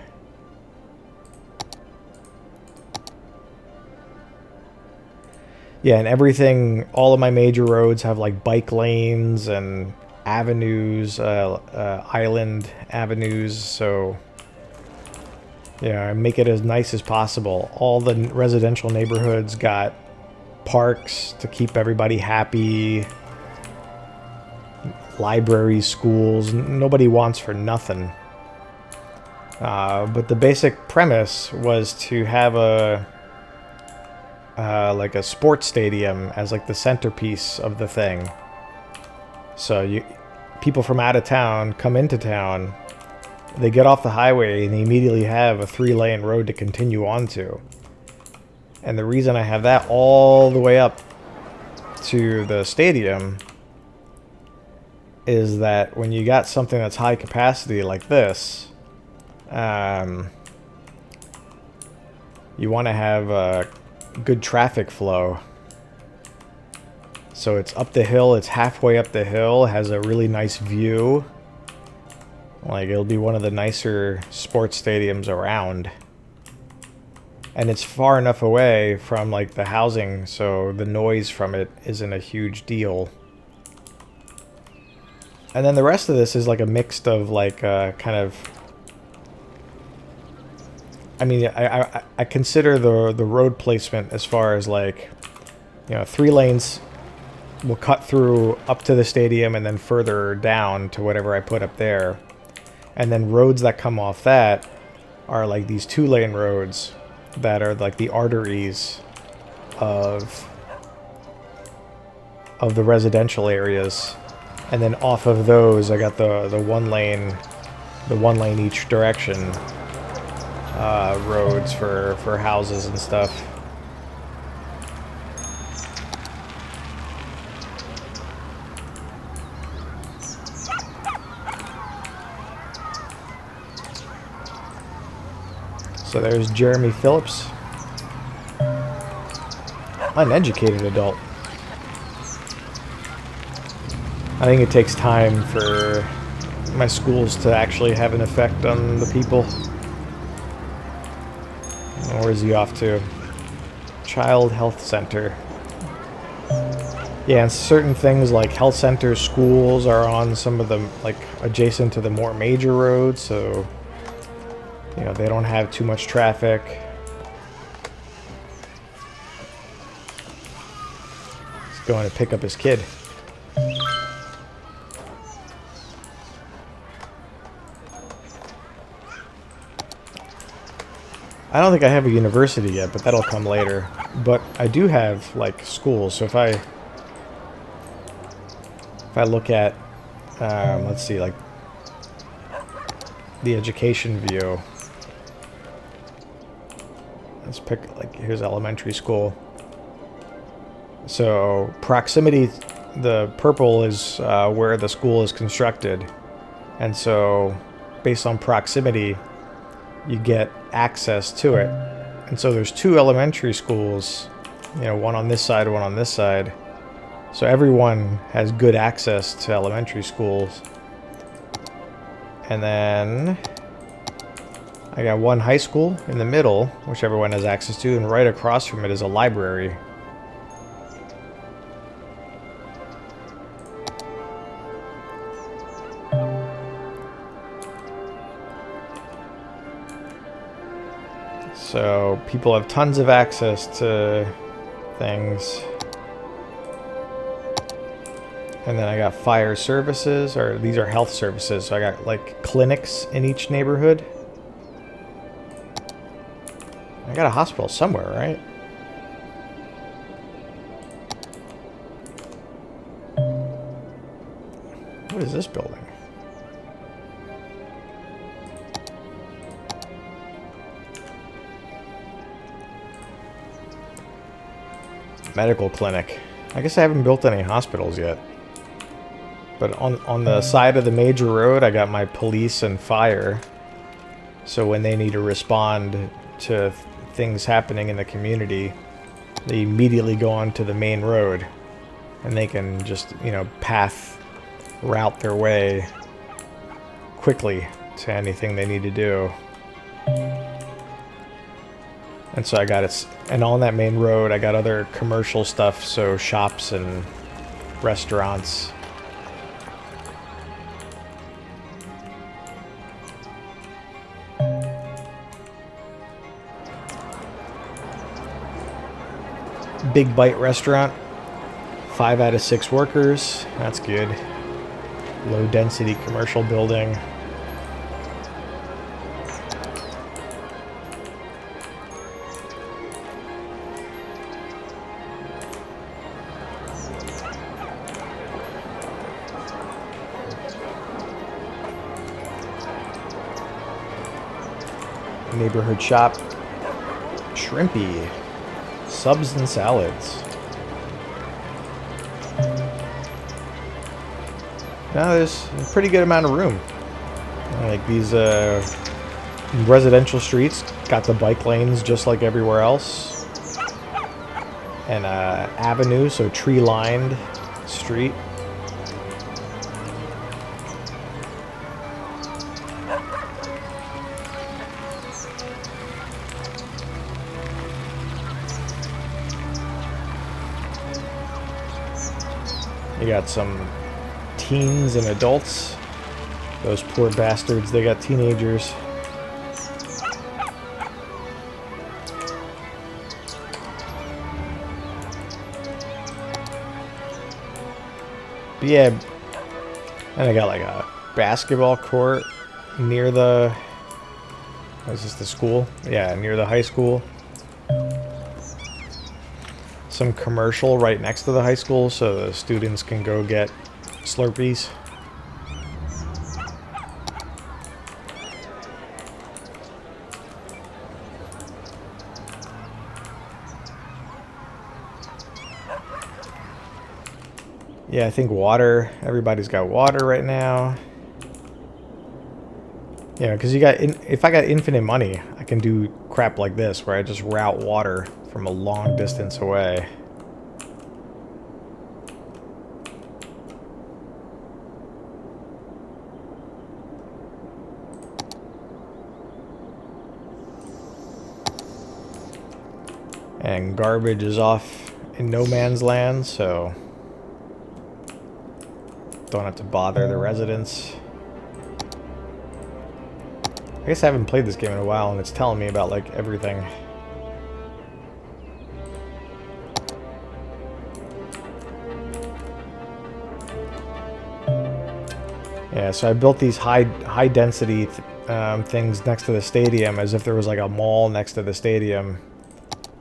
Yeah, and everything, all of my major roads have like bike lanes and avenues, island avenues, so yeah, make it as nice as possible. All the residential neighborhoods got parks to keep everybody happy, libraries, schools. Nobody wants for nothing. But the basic premise was to have like a sports stadium as like the centerpiece of the thing. So people from out of town come into town, they get off the highway, and they immediately have a 3-lane road to continue onto. And the reason I have that all the way up to the stadium is that when you got something that's high capacity like this, you want to have a good traffic flow. So it's up the hill, it's halfway up the hill, has a really nice view. Like, it'll be one of the nicer sports stadiums around. And it's far enough away from like the housing, so the noise from it isn't a huge deal. And then the rest of this is like a mix of like kind of, I mean, I consider the road placement as far as like, you know, 3 lanes will cut through up to the stadium and then further down to whatever I put up there. And then roads that come off that are like these 2-lane roads that are like the arteries of the residential areas. And then off of those I got the 1 lane each direction roads for houses and stuff. So there's Jeremy Phillips, uneducated adult. I think it takes time for my schools to actually have an effect on the people. Where's he off to? Child Health Center. Yeah, and certain things like health centers, schools are on some of the, like, adjacent to the more major roads, so, you know, they don't have too much traffic. He's going to pick up his kid. I don't think I have a university yet, but that'll come later. But I do have, like, schools, so if I look at, let's see, like, the education view. Let's pick, like, here's elementary school. So, proximity, the purple is where the school is constructed. And so, based on proximity, you get access to it. And so there's 2 elementary schools, you know, one on this side, one on this side. So everyone has good access to elementary schools. And then I got 1 high school in the middle, which everyone has access to, and right across from it is a library. So people have tons of access to things. And then I got fire services, or these are health services. So I got like clinics in each neighborhood. I got a hospital somewhere, right? What is this building? medical clinic. I guess I haven't built any hospitals yet. But on the side of the major road, I got my police and fire. So when they need to respond to things happening in the community, they immediately go onto the main road. And they can just, you know, route their way quickly to anything they need to do. And so I got it, and on that main road I got other commercial stuff, so shops and restaurants. Big Bite restaurant, 5 out of 6 workers, that's good. Low density commercial building. Neighborhood shop. Shrimpy. Subs and salads. Now there's a pretty good amount of room. Like these residential streets got the bike lanes just like everywhere else. And avenue, so tree-lined street. You got some teens and adults. Those poor bastards, they got teenagers. But yeah, and I got like a basketball court near the... Is this the school? Yeah, near the high school. Some commercial right next to the high school so the students can go get Slurpees. Yeah, I think water. Everybody's got water right now. Yeah, because you got if I got infinite money, I can do crap like this where I just route water from a long distance away. And garbage is off in no man's land, so don't have to bother the residents. I guess I haven't played this game in a while and it's telling me about like everything. Yeah, so I built these high density things next to the stadium as if there was like a mall next to the stadium.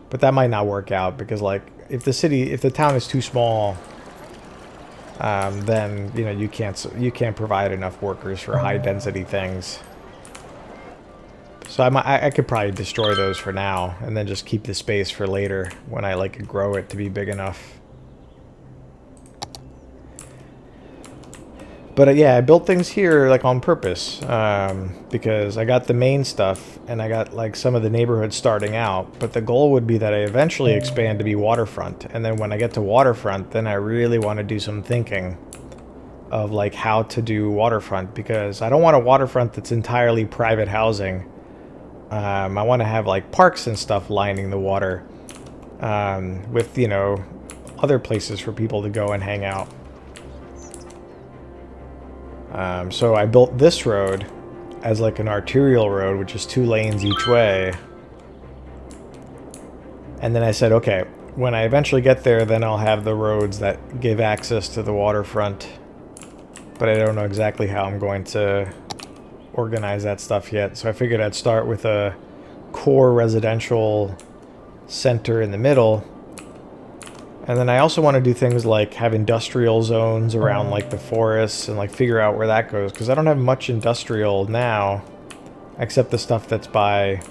But that might not work out because like if the town is too small, then you know you can't provide enough workers for high density things. So I could probably destroy those for now and then just keep the space for later when I like grow it to be big enough. But yeah, I built things here like on purpose because I got the main stuff and I got like some of the neighborhoods starting out. But the goal would be that I eventually expand to be waterfront. And then when I get to waterfront, then I really want to do some thinking of like how to do waterfront because I don't want a waterfront that's entirely private housing. I want to have like parks and stuff lining the water with, you know, other places for people to go and hang out. So I built this road as like an arterial road, which is 2 lanes each way. And then I said, okay, when I eventually get there, then I'll have the roads that give access to the waterfront. But I don't know exactly how I'm going to organize that stuff yet. So I figured I'd start with a core residential center in the middle. And then I also want to do things like have industrial zones around like the forests and like figure out where that goes. Because I don't have much industrial now, except the stuff that's by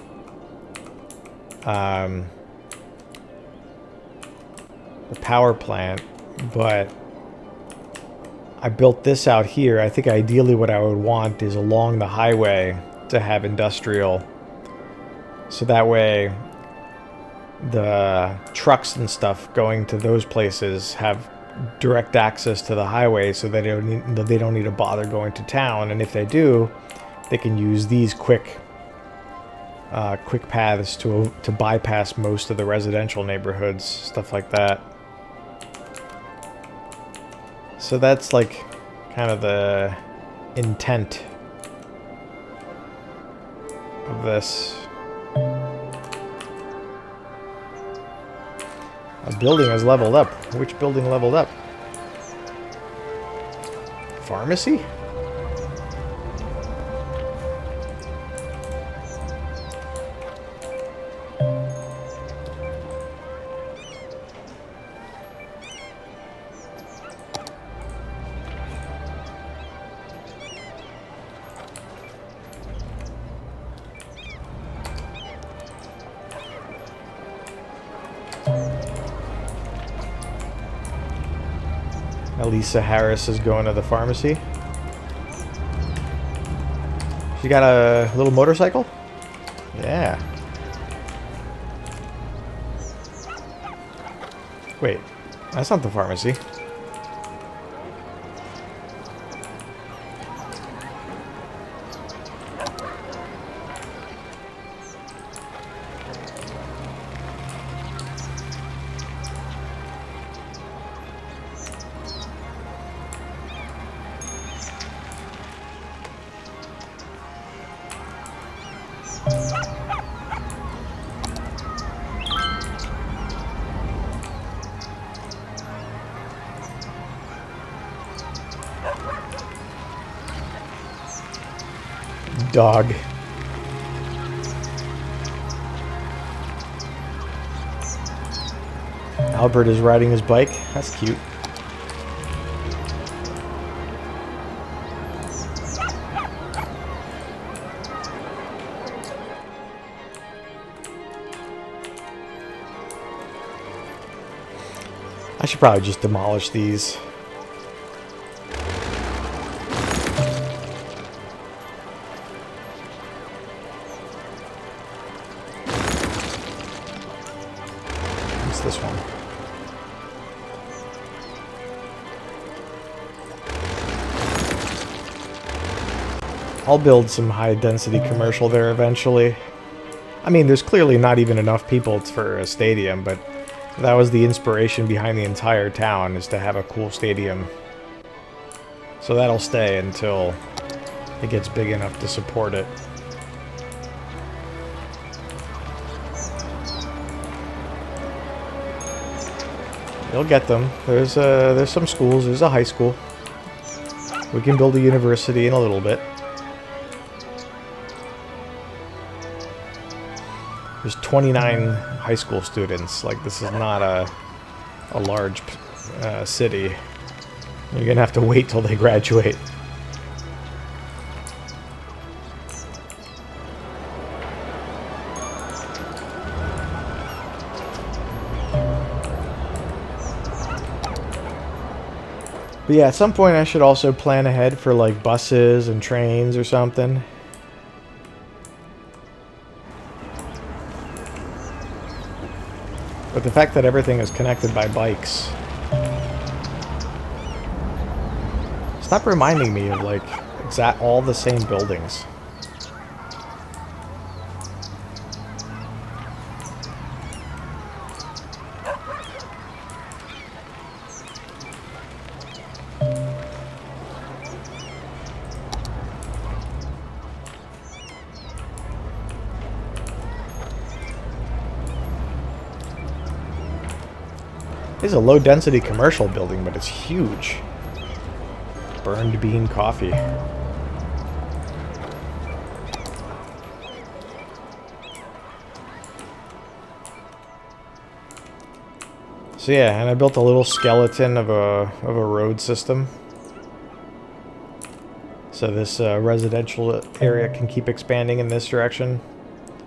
the power plant, but I built this out here. I think ideally what I would want is along the highway to have industrial. So that way the trucks and stuff going to those places have direct access to the highway, so they don't need to bother going to town. And if they do, they can use these quick paths to bypass most of the residential neighborhoods, stuff like that. So that's like kind of the intent of this. A building has leveled up. Which building leveled up? Pharmacy? Elisa Harris is going to the pharmacy. She got a little motorcycle? Yeah. Wait, that's not the pharmacy. Dog. Albert is riding his bike. That's cute. I should probably just demolish these. This one. I'll build some high density commercial there eventually. I mean, there's clearly not even enough people for a stadium, but that was the inspiration behind the entire town, is to have a cool stadium. So that'll stay until it gets big enough to support it. You'll get them. There's some schools. There's a high school. We can build a university in a little bit. There's 29 high school students. Like, this is not a large city. You're gonna have to wait till they graduate. But yeah, at some point I should also plan ahead for like buses and trains or something. But the fact that everything is connected by bikes. Stop reminding me of like all the same buildings. This is a low-density commercial building, but it's huge. Burned bean coffee. So yeah, and I built a little skeleton of a road system. So this residential area can keep expanding in this direction.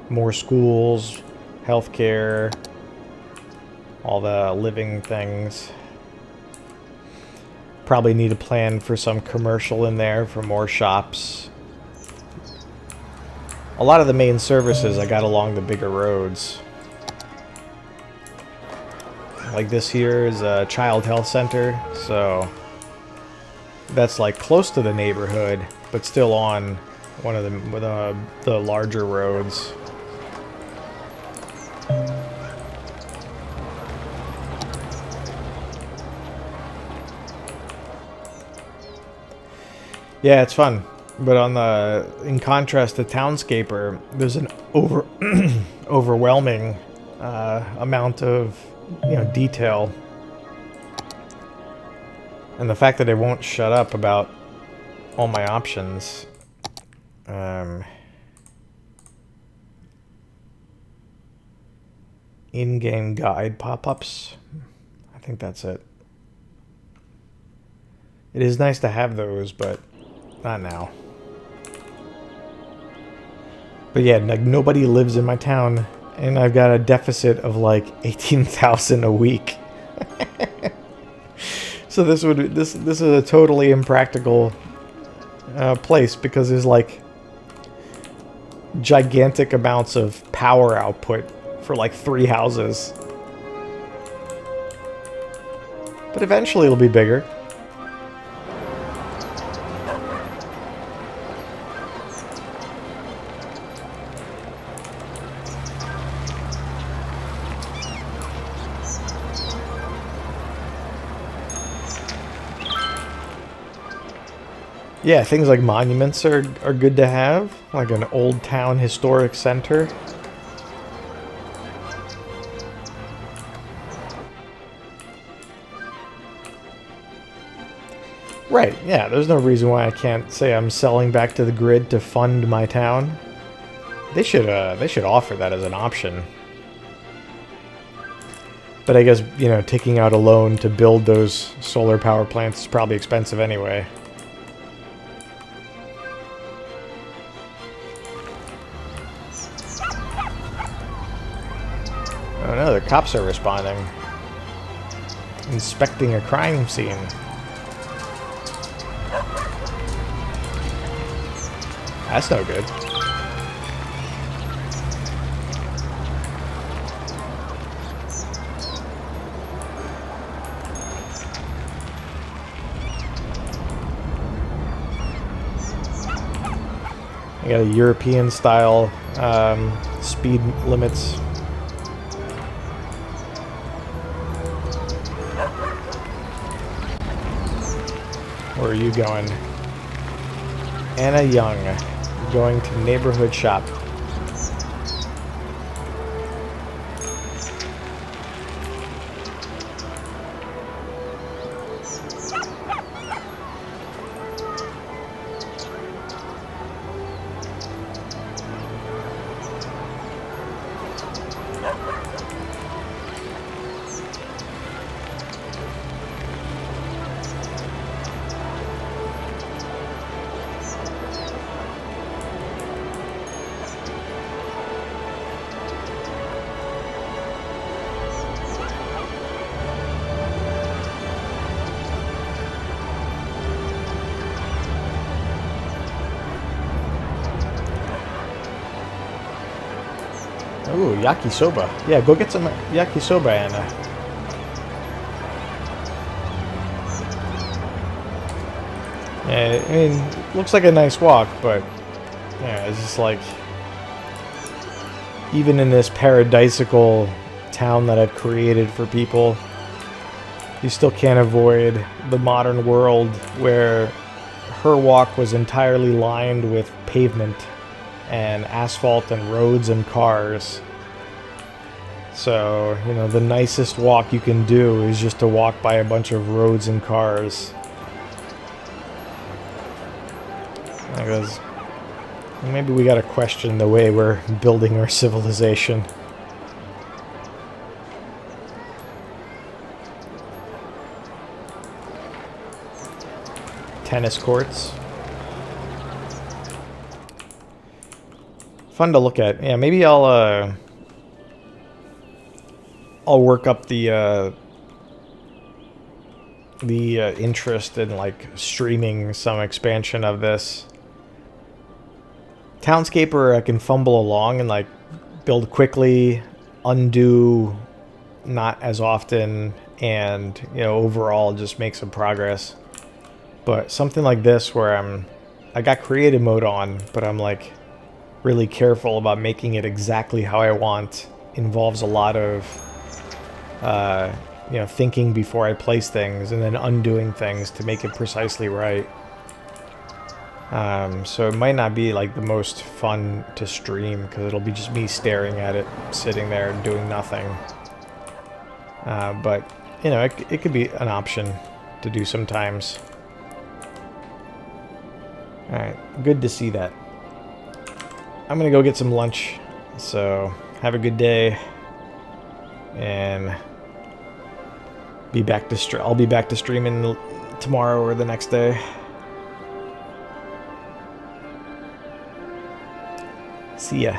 More schools, healthcare. all the living things. Probably need a plan for some commercial in there for more shops. A lot of the main services I got along the bigger roads. Like this here is a child health center, so that's like close to the neighborhood, but still on one of the larger roads. Yeah, it's fun. But in contrast to Townscaper, there's an overwhelming amount of detail, and the fact that it won't shut up about all my options. In-game guide pop-ups. I think that's it. It is nice to have those, but not now. But yeah, like nobody lives in my town, and I've got a deficit of like 18,000 a week. So this is a totally impractical place, because there's like gigantic amounts of power output for like 3 houses. But eventually it'll be bigger. Yeah, things like monuments are good to have, like an old town historic center. Right, yeah, there's no reason why I can't say I'm selling back to the grid to fund my town. They should offer that as an option. But I guess, taking out a loan to build those solar power plants is probably expensive anyway. Oh no, the cops are responding. Inspecting a crime scene. That's no good. I got a European style speed limits. Where are you going? Anna Young, going to neighborhood shop. Ooh, yakisoba. Yeah, go get some yakisoba, Anna. Yeah, I mean, looks like a nice walk, but yeah, it's just like, even in this paradisical town that I've created for people, you still can't avoid the modern world where her walk was entirely lined with pavement and asphalt and roads and cars. So, the nicest walk you can do is just to walk by a bunch of roads and cars. Because maybe we gotta question the way we're building our civilization. Tennis courts. Fun to look at. Yeah, maybe I'll I'll work up the interest in like streaming some expansion of this. Townscaper, I can fumble along and like build quickly, undo not as often, and overall just make some progress. But something like this where I got creative mode on, but I'm like really careful about making it exactly how I want, involves a lot of thinking before I place things and then undoing things to make it precisely right. So it might not be like the most fun to stream because it'll be just me staring at it, sitting there doing nothing. But it could be an option to do sometimes. Alright, good to see that. I'm gonna go get some lunch, so have a good day, and I'll be back to streaming tomorrow or the next day. See ya.